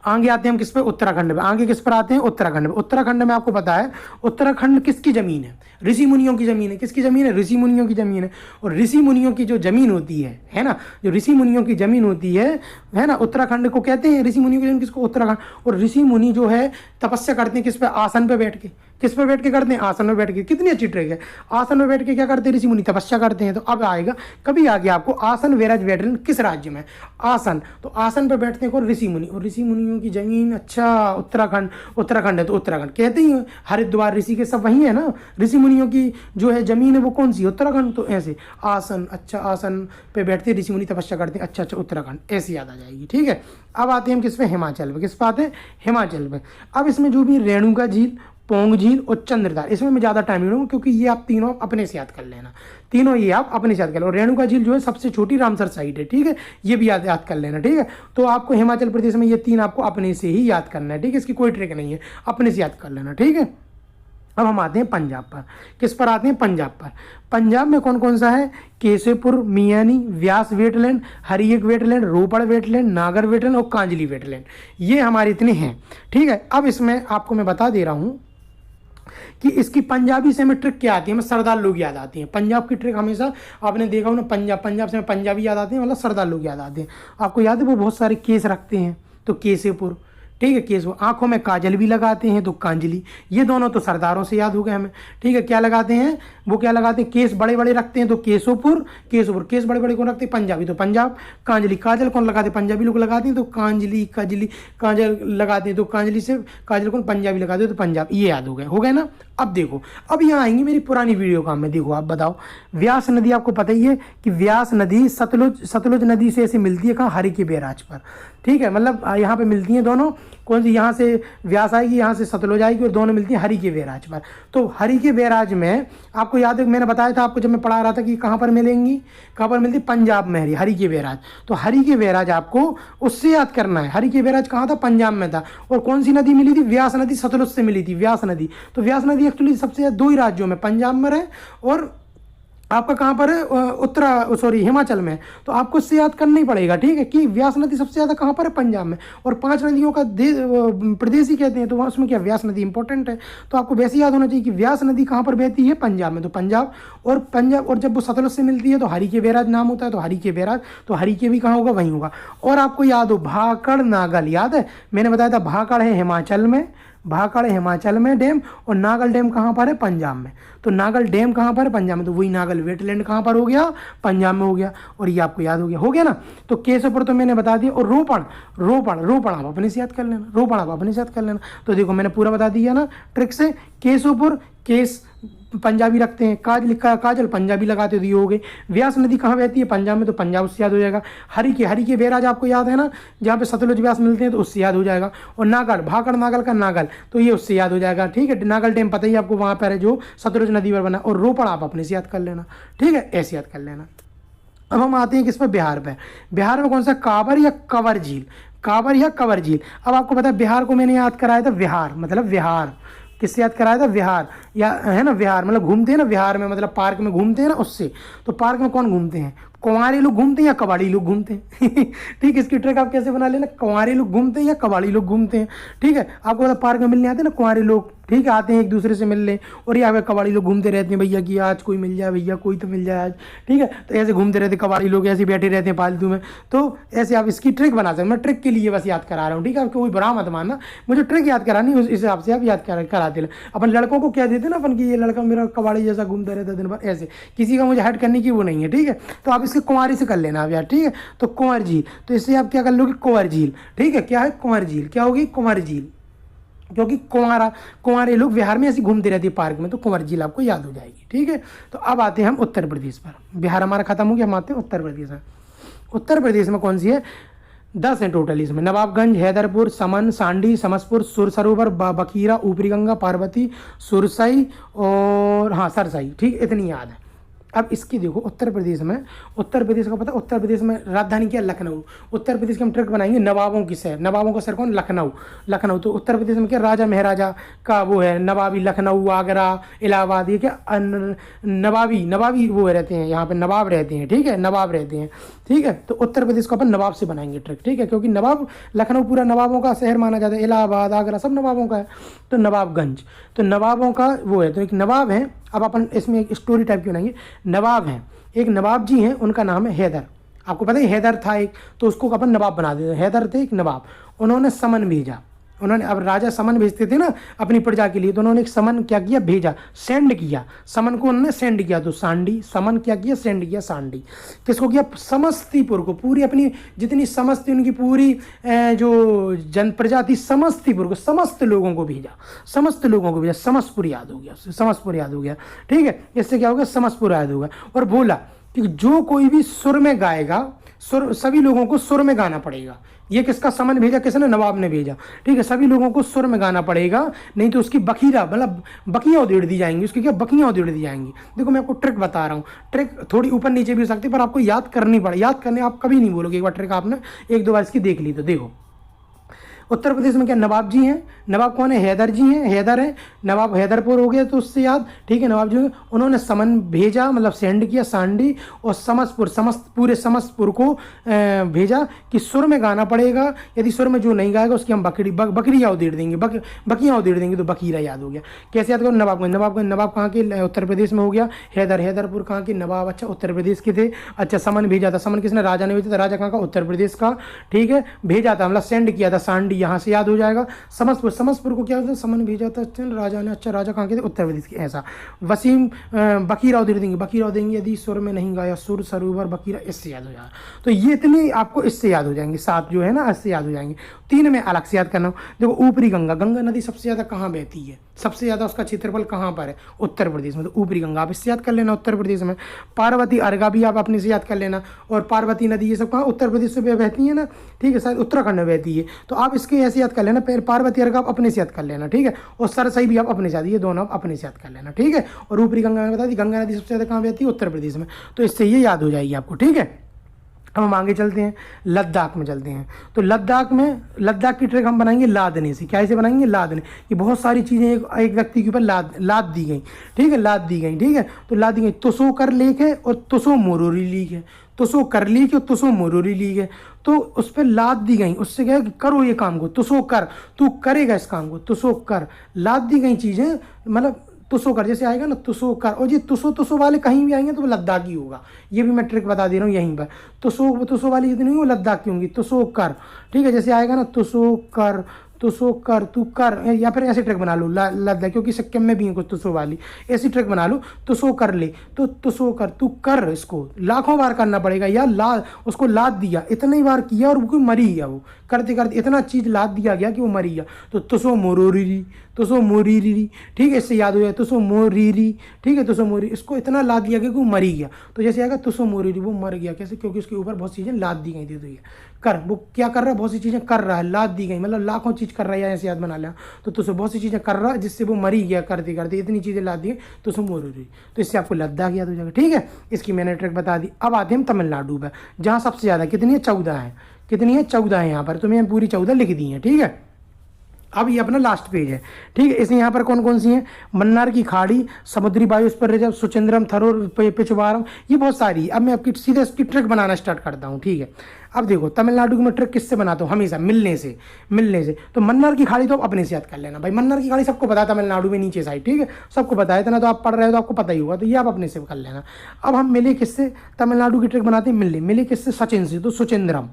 आगे आते हैं हम किस पे, उत्तराखंड पे। आगे किस पर आते हैं, उत्तराखंड पे। उत्तराखंड में आपको पता है उत्तराखंड किसकी जमीन है, ऋषि मुनियों की जमीन है। किसकी जमीन है, ऋषि मुनियों की जमीन है। और ऋषि मुनियों की जो जमीन होती है ना, जो ऋषि मुनियों की जमीन होती है ना, उत्तराखंड को कहते हैं ऋषि मुनियों की जमीन, किसको, उत्तराखंड। और ऋषि मुनि जो है तपस्या करते हैं किस पे, आसन पे बैठ के। किस पे बैठ के करते हैं, आसन में बैठ के। कितनी अच्छी ट्रिक है, आसन में बैठ के क्या करते हैं, ऋषि मुनि तपस्या करते हैं। तो अब आएगा, कभी आ गया आपको, आसन वेराज वेटलैंड किस राज्य में, आसन। तो आसन पे बैठते हैं ऋषि मुनि, और ऋषि मुनियों की जमीन, अच्छा, उत्तराखंड है। तो उत्तराखंड कहते ही हरिद्वार, ऋषि के सब वही है ना, ऋषि मुनियों की जो है जमीन है वो कौन सी, उत्तराखंड। तो ऐसे आसन, अच्छा, आसन पे बैठते हैं ऋषि मुनि तपस्या करते हैं, अच्छा, उत्तराखंड, ऐसी याद आ जाएगी, ठीक है। अब आते हैं हम किस पे, हिमाचल पे। किस पे आते हैं, हिमाचल पे। अब इसमें जो भी रेणुका झील, पोंग झील और चंद्रताल, इसमें मैं ज़्यादा टाइम नहीं लूँगा, क्योंकि ये आप तीनों अपने से याद कर लेना, तीनों ये आप अपने से याद कर लो। रेणुका झील जो है सबसे छोटी रामसर साइट है, ठीक है, ये भी याद कर लेना, ठीक है। तो आपको हिमाचल प्रदेश में ये तीन आपको अपने से ही याद करना है, ठीक है, इसकी कोई ट्रिक नहीं है, अपने से याद कर लेना, ठीक है। अब हम आते हैं पंजाब पर। किस पर आते हैं, पंजाब पर। पंजाब में कौन कौन सा है, केशवपुर, मियानी, व्यास वेटलैंड, हरियक वेटलैंड, रोपड़ वेटलैंड, नागर वेटलैंड और कांजली वेटलैंड, ये हमारे इतने हैं, ठीक है। अब इसमें आपको मैं बता दे रहा हूँ कि इसकी पंजाबी से हमें ट्रिक क्या आती है, हमें सरदार लोग याद आती हैं। पंजाब की ट्रिक हमेशा आपने देखा हो ना, पंजाब से हमें पंजाबी याद आती है, मतलब सरदार लोग याद आते हैं। आपको याद है वो बहुत सारे केस रखते हैं, तो केशवपुर, ठीक है, केस। आंखों में काजल भी लगाते हैं, तो कांजली। ये दोनों तो सरदारों से याद हो गए हमें, ठीक है। क्या लगाते हैं, वो क्या लगाते हैं, केस बड़े बड़े रखते हैं, तो केशवपुर, केस बड़े बड़े कौन रखते हैं, पंजाबी, तो पंजाब। कांजली, काजल कौन लगाते हैं, पंजाबी लोग लगाते हैं, तो कांजली, कजली, काजल लगाते हैं, तो कांजली से काजल कौन, पंजाबी लगाते हैं, तो पंजाब। ये याद हो गए ना। अब देखो, अब यहाँ आएंगे मेरी पुरानी वीडियो का में, देखो आप बताओ, व्यास नदी आपको पता ही है कि व्यास नदी सतलुज नदी से ऐसे मिलती है कहाँ, हरि के बैराज पर, ठीक है। मतलब यहाँ पे मिलती हैं दोनों, कौन सी, यहाँ से व्यास आएगी, यहाँ से सतलुज आएगी, और दोनों मिलती हैं हरि के बैराज पर। तो हरि के बैराज में आपको याद है, मैंने बताया था आपको जब मैं पढ़ा रहा था कि कहाँ पर मिलेंगी, कहाँ पर मिलती, पंजाब में हरि के बैराज। तो हरि के बैराज आपको उससे याद करना है। हरि के बैराज कहाँ था, पंजाब में था। और कौन सी नदी मिली थी, व्यास नदी, सतलुज से मिली थी व्यास नदी। तो व्यास नदी एक्चुअली सबसे दो ही राज्यों में, पंजाब में रहे और आपका कहाँ पर है, हिमाचल में। तो आपको इससे याद करना ही पड़ेगा, ठीक है, कि व्यास नदी सबसे ज़्यादा कहाँ पर है, पंजाब में। और 5 नदियों का प्रदेश ही कहते हैं, तो वहाँ उसमें क्या व्यास नदी इंपॉर्टेंट है। तो आपको वैसे याद होना चाहिए कि व्यास नदी कहाँ पर बहती है, पंजाब में। तो पंजाब और जब वो सतलुज से मिलती है तो हरी के बैराज नाम होता है, तो हरी के बैराज, तो हरी के भी कहाँ होगा, वहीं होगा। और आपको याद हो भाखड़ नागल, याद है मैंने बताया था, भाखड़ है हिमाचल में, भाखड़ हिमाचल में डैम, और नागल डैम कहाँ पर है, पंजाब में। तो नागल डैम कहाँ पर है, पंजाब में। तो वही नागल वेटलैंड कहाँ पर हो गया, पंजाब में हो गया। और ये आपको याद हो गया ना। तो केशवपुर तो मैंने बता दिया। और रोपण, रोपण रोपण आप अपने से याद कर लेना, रोपण आप अपने से याद कर लेना। तो देखो मैंने पूरा बता दिया ना ट्रिक से। केशवपुर, केस पंजाबी रखते हैं, काजल पंजाबी लगाते तो ये हो गए। व्यास नदी कहाँ बहती है, पंजाब में, तो पंजाब उससे याद हो जाएगा। हरी के बैराज आपको याद है ना, जहाँ पे सतलुज व्यास मिलते हैं, तो उससे याद हो जाएगा। और नागल, भाखड़ नागल का नागल, तो ये उससे याद हो जाएगा, ठीक है। नागल डैम पता ही आपको वहाँ पर है जो सतलुज नदी पर बना। और रोपण आप अपने से याद कर लेना, ठीक है, ऐसे याद कर लेना। अब हम आते हैं किस पर, बिहार पे। बिहार में कौन सा, कांवर या कंवर झील, कांवर या कंवर झील। अब आपको पता है बिहार को मैंने याद कराया था, विहार मतलब विहार, किससे याद कराया था, विहार, या है ना, विहार मतलब घूमते हैं ना, विहार में मतलब पार्क में घूमते हैं ना, उससे। तो पार्क में कौन घूमते हैं, कुंवारे लोग घूमते हैं या कबाड़ी लोग घूमते हैं ठीक है, इसकी ट्रिक आप कैसे बना लेना, कुंवारे लोग घूमते हैं या कबाड़ी लोग घूमते हैं, ठीक है। आपको पता पार्क में मिलने आते हैं ना कुंवारे लोग, ठीक है, आते हैं एक दूसरे से मिलने। और यहाँ पे कबाड़ी लोग घूमते रहते हैं, भैया कि आज कोई मिल जाए, भैया कोई तो मिल जाए आज, ठीक है। तो ऐसे घूमते रहते कबाड़ी लोग, ऐसे बैठे रहते हैं फालतू में। तो ऐसे आप इसकी ट्रिक बना सकते, मैं ट्रिक के लिए बस याद करा रहा हूँ, ठीक है। आपको कोई बुरा मत मानना, मुझे ट्रिक याद करानी, उस हिसाब से आप याद कराते हैं। अपन लड़कों को क्या देते ना अपन की, ये लड़का मेरा कबाड़ी जैसा घूमता रहता है दिन भर, ऐसे किसी का मुझे हट करने की वो नहीं है, ठीक है। तो आप इसके कुंवारी से कर लेना आप यार, ठीक है। तो कुंवर झील, तो इससे आप क्या कर लोगे, कुंवर झील, ठीक है। क्या है, कुंवर झील, क्या होगी, कुंवर झील, क्योंकि कुंवारे लोग बिहार में ऐसे घूमते रहते हैं पार्क में, तो कुंवर झील आपको याद हो जाएगी, ठीक है। तो अब आते हैं हम उत्तर प्रदेश पर, बिहार हमारा खत्म हो गया, हम आते हैं उत्तर प्रदेश में। उत्तर प्रदेश में कौन सी है, 10 हैं टोटल इसमें, नवाबगंज, हैदरपुर, समन, सांडी, समसपुर, सुर सरोवर, बखीरा, ऊपरी गंगा, पार्वती, सुरसई और हाँ सरसई, ठीक, इतनी याद है। अब इसकी देखो उत्तर प्रदेश में, उत्तर प्रदेश का पता, उत्तर प्रदेश में राजधानी क्या, लखनऊ। उत्तर प्रदेश की हम ट्रिक बनाएंगे, नवाबों की शहर, नवाबों का शहर कौन, लखनऊ, लखनऊ। तो उत्तर प्रदेश में क्या, राजा महाराजा का वो है, नवाबी, लखनऊ, आगरा, इलाहाबाद, ये क्या नवाबी वो रहते हैं, यहाँ पे नवाब रहते हैं, ठीक है, नवाब रहते हैं, ठीक है। तो उत्तर प्रदेश को अपन नवाब से बनाएंगे ट्रिक, ठीक है, क्योंकि नवाब, लखनऊ पूरा नवाबों का शहर माना जाता है, इलाहाबाद, आगरा सब नवाबों का है। तो नवाबगंज, तो नवाबों का वो है, तो एक नवाब है। अब अपन इसमें एक स्टोरी टाइप की बनाएंगे, नवाब हैं, एक नवाब जी हैं, उनका नाम है हैदर। आपको पता है हैदर था एक, तो उसको अपन नवाब बना देते, हैदर थे एक नवाब। उन्होंने समन भेजा, उन्होंने, अब राजा समन भेजते थे ना अपनी प्रजा के लिए, तो उन्होंने एक समन क्या किया, भेजा, सेंड किया, समन को उन्होंने सेंड किया। तो सांडी, समन क्या किया, सेंड किया सांडी, किसको किया, समस्तीपुर को, पूरी अपनी जितनी समस्त उनकी पूरी जो जन प्रजा थी, समस्तीपुर को, समस्त लोगों को भेजा, समस्त लोगों को भेजा। समस्तपुर याद हो गया, समस्तपुर याद हो गया, ठीक है। इससे क्या होगा, समस्तपुर याद होगा। और बोला कि जो कोई भी सुर में गाएगा, सुर, सभी लोगों को सुर में गाना पड़ेगा। ये किसका समन भेजा, किसने, नवाब ने भेजा, ठीक है। सभी लोगों को सुर में गाना पड़ेगा, नहीं तो उसकी बखीरा मतलब बकियाँ उधेड़ दी जाएंगी, उसकी क्या बकियाँ उधेड़ दी जाएंगी। देखो मैं आपको ट्रिक बता रहा हूँ, ट्रिक थोड़ी ऊपर नीचे भी हो सकती है, पर आपको याद करनी पड़े, याद करने आप कभी नहीं बोलोगे, एक बार ट्रिक आपने 1-2 बार इसकी देख ली तो देखो। उत्तर प्रदेश में क्या, नवाब जी हैं, नवाब कौन है, हैदर जी हैं, हैदर है, नवाब हैदरपुर हो गया तो उससे याद, ठीक है। नवाब जी उन्होंने समन भेजा, मतलब सेंड किया सांडी, और समस्तपुर, पूरे समस्तपुर को भेजा कि सुर में गाना पड़ेगा, यदि सुर में जो नहीं गाएगा उसकी हम बकरियाँ उधेड़ देंगे, बकियाँ उधेड़ देंगे। तो बकीरा याद हो गया। कैसे याद करो, नवाबगंज, नवाब कहाँ के, उत्तर प्रदेश में हो गया। हैदरपुर कहाँ के, नवाब, अच्छा उत्तर प्रदेश के थे। अच्छा समन भेजा था, समन किसने, राजा ने भेजा था, राजा कहाँ का, उत्तर प्रदेश का, ठीक है, भेजा था मतलब सेंड किया था सांडी, यहाँ से याद हो जाएगा। समस्तपुर को क्या होता है, समन भेजा था राजा ने, अच्छा राजा कहाँ के थे, उत्तर प्रदेश के। ऐसा वसीम, बकीरा उधेड़ देंगे, यदि सुर में नहीं गाया, सुर सरोवर बकीरा, इससे याद हो जाएगा। तो ये इतनी आपको इससे याद हो जाएंगे, 7 जो है ना इससे याद हो जाएंगे। 3 में अलग से याद करना हो। देखो ऊपरी गंगा, गंगा नदी सबसे ज़्यादा कहाँ बहती है, सबसे ज़्यादा उसका क्षेत्रफल कहाँ पर है, उत्तर प्रदेश में। तो ऊपरी गंगा आप इससे याद कर लेना, उत्तर प्रदेश में। पार्वती, अर्गा भी आप अपने से याद कर लेना। और पार्वती नदी ये सब कहाँ, उत्तर प्रदेश से बहती है ना, ठीक है, शायद उत्तराखंड में बहती है। तो आप इसके ऐसे याद कर लेना, पार्वती, अर्गा आप अपने से याद कर लेना, ठीक है। और सरसई भी आप अपने से याद, ये दोनों आप अपने से याद कर लेना, ठीक है। और ऊपरी गंगा में बता दी, गंगा नदी सबसे ज़्यादा कहाँ बहती है, उत्तर प्रदेश में। तो इससे ये याद हो जाएगी आपको, ठीक है। अब हम आगे चलते हैं, लद्दाख में चलते हैं। तो लद्दाख की ट्रिक हम बनाएंगे लादने से। क्या इसे बनाएंगे? लादने। कि बहुत सारी चीज़ें एक व्यक्ति के ऊपर लाद दी गई, ठीक है, लाद दी गई, ठीक है। तो लाद दी गई, तुसो कर लेके और तुसो मोरोरी लीक है, तुसो कर ली के और तुसो मोरोरी लीक है। तो उस पर लाद दी गई, उससे क्या है कि करो ये काम को, तुसो कर, तू करेगा इस काम को, तुसो कर। लाद दी गई चीज़ें, मतलब तुसो कर जैसे आएगा ना, तुसो कर। और ये तुसो वाले कहीं भी आएंगे तो वो लद्दाखी होगा। ये भी मैं ट्रिक बता दे रहा हूँ यहीं पर। तुसो वाली जितनी होंगी वो लद्दाखी होंगी। तुसो कर, ठीक है, जैसे आएगा ना, तुसो कर, तुसो कर, तू कर। या फिर ऐसी ट्रिक बना लो लद्दाख, क्योंकि सिक्किम में भी है कुछ तुसो वाली, ऐसी ट्रिक बना लो, तुसो कर ले, तो तुसो कर, तू कर। इसको लाखों बार करना पड़ेगा, या उसको लाद दिया, इतनी बार किया और वो मरी गया। वो करते करते इतना चीज़ लाद दिया गया कि वो मरी गया। तो तुसो मोरोरी, तुसो मोरीरी, ठीक है, इससे याद हो जाए, तुसो मोरीरी, ठीक है, तुसो मोरी। इसको इतना लाद दिया गया कि वो मरी गया। तो जैसे आएगा तुसो मोरीरी, वो मर गया। कैसे? क्योंकि उसके ऊपर बहुत चीज़ें लाद दी गई थी। तो ये कर, वो क्या कर रहा है? बहुत सी चीज़ें कर रहा है, लाद दी गई, मतलब लाखों चीज़ कर रहा है, ऐसे याद बना लिया। तो तुसो बहुत सी चीज़ें कर रहा है जिससे वो मरी गया, करते करते इतनी चीज़ें लाद दी, तुसो मोरीरी। तो इससे आपको लद्दाख याद हो जाएगा, ठीक है। इसकी मैंने ट्रिक बता दी। अब आते हैं हम तमिलनाडु पर, जहाँ सबसे ज़्यादा कितनी है? 14 है। कितनी है? 14 है यहाँ पर। तो मैंने पूरी 14 लिख दी है, ठीक है। अब ये अपना लास्ट पेज है, ठीक है। इसमें यहाँ पर कौन कौन सी हैं? मन्नार की खाड़ी, समुद्री बायोस्फीयर रिजर्व, सुचिंद्रम, थरोर, पिचवारम, ये बहुत सारी। अब मैं आपकी सीधे इसकी ट्रिक बनाना स्टार्ट करता हूँ, ठीक है। अब देखो, तमिलनाडु की मैं ट्रिक किससे बनाता हूँ? हमेशा मिलने से। तो मन्नार की खाड़ी तो आप अपने से याद कर लेना भाई। मन्नार की खाड़ी सबको पता है, तमिलनाडु में नीचे साइड, ठीक है, सबको पता है। इतना तो आप पढ़ रहे हो तो आपको पता ही होगा, तो ये आप अपने से कर लेना। अब हम मिले किससे? तमिलनाडु की ट्रिक बनाते हैं मिले किससे? सचिन से। तो सुचिंद्रम,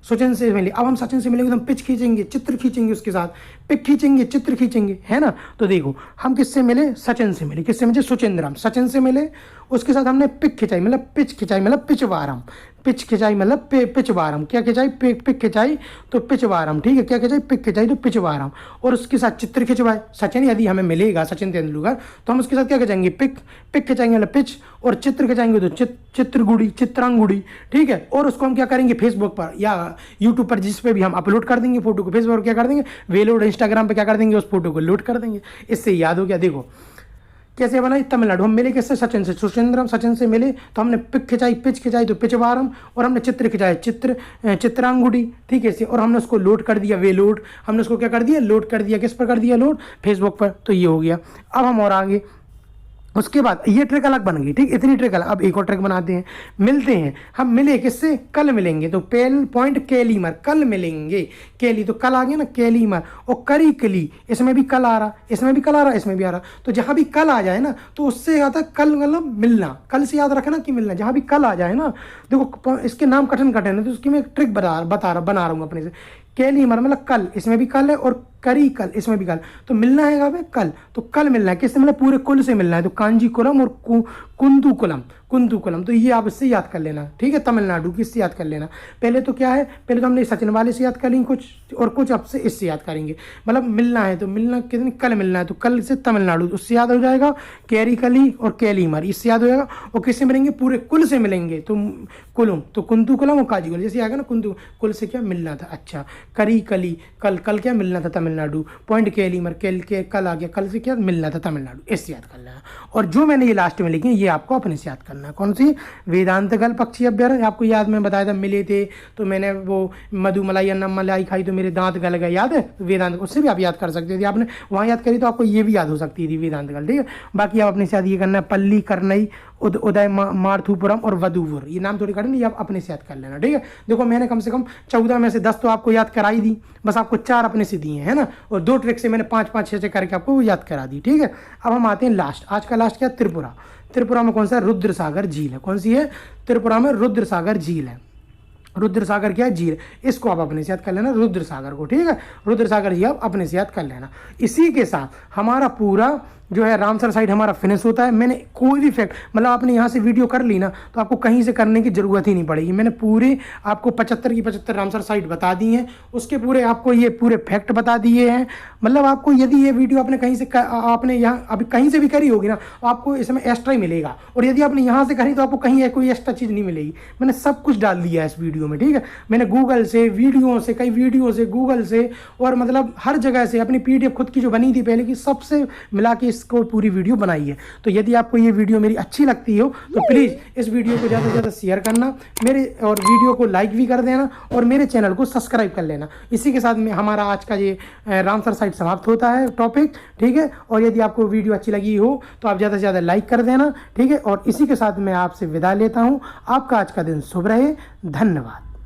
सचिन से मिले। अब हम सचिन से मिलेंगे तो हम पिच खींचेंगे, चित्र खींचेंगे, उसके साथ पिक खींचेंगे, चित्र खींचेंगे, है ना। तो देखो, हम किससे मिले? सचिन से मिले। किससे मिले? सुचिंद्रम। सचिन से मिले, उसके साथ हमने पिक खिंचाई, मतलब पिच खिंचाई, मतलब पिचवारम। पिच खिंचाई मतलब पिचवारम। क्या खिंचाई? पिक खिंचाई तो पिचवारम, ठीक है। क्या खिंचाई? पिक खिंचाई तो पिचवारम। और उसके साथ चित्र खिंचवाए। सचिन यदि हमें मिलेगा, सचिन तेंदुलकर, तो हम उसके साथ क्या खिंचाएंगे? पिक खिंचाएंगे मतलब पिच, और चित्र खिंचाएंगे तो चित्रांगुड़ी, ठीक है। और उसको हम क्या करेंगे? फेसबुक पर या यूट्यूब पर, जिस पे भी हम अपलोड कर देंगे फोटो को। फेसबुक पर क्या कर देंगे? वेलोड, इंस्टाग्राम पे क्या कर देंगे? उस फोटो को लोड कर देंगे। इससे याद हो गया। देखो कैसे बनाई? तमिलनाडु हम मिले किससे? सचिन से। सुचिंद्रम, सचिन से मिले तो हमने पिक खिंचाई, पिच खिंचाई तो पिचवारम, और हमने चित्र खिंचाए, चित्रांगुड़ी, ठीक है। और हमने उसको लोड कर दिया, वे लोड। हमने उसको क्या कर दिया? लोड कर दिया। किस पर कर दिया लोड? फेसबुक पर। तो ये हो गया। अब हम और आगे, उसके बाद ये ट्रिक अलग बन गई, ठीक, इतनी ट्रिक अलग। अब एक और ट्रिक बनाते हैं, मिलते हैं। हम मिले किससे? कल मिलेंगे। तो पेल पॉइंट केलीमर, कल मिलेंगे। केली तो कल आ गया ना, केलीमर। और करी कली, इसमें भी कल आ रहा, इसमें भी कल आ रहा, इसमें भी आ रहा। तो जहां भी कल आ जाए ना, तो उससे आता है कल, मतलब मिलना। कल से याद रखना कि मिलना। जहां भी कल आ जाए ना, देखो इसके नाम कठिन है, तो उसकी मैं एक ट्रिक बना रहा हूँ अपने से। केलीमर मतलब कल, इसमें भी कल है, और करी कल, इसमें भी कल। तो मिलना है कहाँ पे? कल। तो कल मिलना है किससे? मतलब पूरे कुल से मिलना है। तो कांजीकुलम और कुंदुकुलम। तो ये आप इससे याद कर लेना, ठीक है। तमिलनाडु की इससे याद कर लेना। पहले तो क्या है? पहले तो हमने सचिन वाले से याद कर लेंगे कुछ, और कुछ आपसे इससे याद करेंगे। मतलब मिलना है तो मिलना कितनी? कल मिलना है, तो कल से तमिलनाडु, उससे याद हो जाएगा। कैरी कली और केलीमर, इससे याद हो जाएगा। और किससे मिलेंगे? पूरे कुल से मिलेंगे। तो कुलम, तो कुंदुकुलम और काजीकुलम, जैसे आएगा ना कुंदू, कुल से क्या मिलना था? अच्छा, करी कली, कल क्या मिलना था? तमिलनाडु। पॉइंट केलीमर, के कल आ गया, कल से क्या मिलना था? तमिलनाडु। इससे याद कर लेना। और जो मैंने ये लास्ट में लिखी है, ये आपको अपने से याद करना है। कौन सी? वेदांत गल पक्षी अभ्यारण्य। आपको याद, मैं बताया था मिले थे तो मैंने वो मधुमलाई अन्नम मलाई खाई तो मेरे दांत गल गए, याद है? वेदांत, उससे भी आप याद कर सकते थे। आपने वहाँ याद करी तो आपको ये भी याद हो सकती थी, वेदांत गल, ठीक है। बाकी आप अपने से याद ये करना है, पल्ली करनई, उदय मार्थुपुरम और वधुवर, ये नाम थोड़ी करेंगे, ये आप अपने से याद कर लेना, ठीक है। देखो मैंने कम से कम 14 में से 10 तो आपको याद कराई दी, बस आपको 4 अपने से दिए हैं ना, और 2 ट्रिक से मैंने 5-5, 6 करके आपको वो याद करा दी, ठीक है। अब हम आते हैं लास्ट, आज का लास्ट क्या? त्रिपुरा। त्रिपुरा में कौन सा? रुद्र सागर झील है। कौन सी है? त्रिपुरा में रुद्र सागर झील है। रुद्र सागर क्या है? झील। इसको आप अपने से याद कर लेना, रुद्र सागर को, ठीक है। रुद्र सागर जी आप अपने से याद कर लेना। इसी के साथ हमारा पूरा जो है रामसर साइड हमारा फिनिश होता है। मैंने कोई भी फैक्ट, मतलब आपने यहाँ से वीडियो कर ली ना तो आपको कहीं से करने की ज़रूरत ही नहीं पड़ेगी। मैंने पूरे आपको 75 की 75 रामसर साइड बता दी हैं, उसके पूरे आपको ये पूरे फैक्ट बता दिए हैं। मतलब आपको यदि ये वीडियो आपने कहीं से आपने यहाँ अभी कहीं से भी करी होगी ना तो आपको इसमें एक्स्ट्रा ही मिलेगा, और यदि आपने यहाँ से करी तो आपको कहीं कोई एक्स्ट्रा चीज़ नहीं मिलेगी। मैंने सब कुछ डाल दिया है इस वीडियो में, ठीक है। मैंने गूगल से, वीडियो से, कई वीडियो से, गूगल से, और मतलब हर जगह से अपनी PDF खुद की जो बनी थी पहले की, सबसे मिला के इसको पूरी वीडियो बनाई है। तो यदि आपको ये वीडियो मेरी अच्छी लगती हो तो प्लीज़ इस वीडियो को ज़्यादा से ज़्यादा शेयर करना, मेरे और वीडियो को लाइक भी कर देना और मेरे चैनल को सब्सक्राइब कर लेना। इसी के साथ में हमारा आज का ये रामसर साइट समाप्त होता है टॉपिक, ठीक है। और यदि आपको वीडियो अच्छी लगी हो तो आप ज़्यादा से ज़्यादा लाइक कर देना, ठीक है। और इसी के साथ मैं आपसे विदा लेता हूँ। आपका आज का दिन शुभ रहे। धन्यवाद।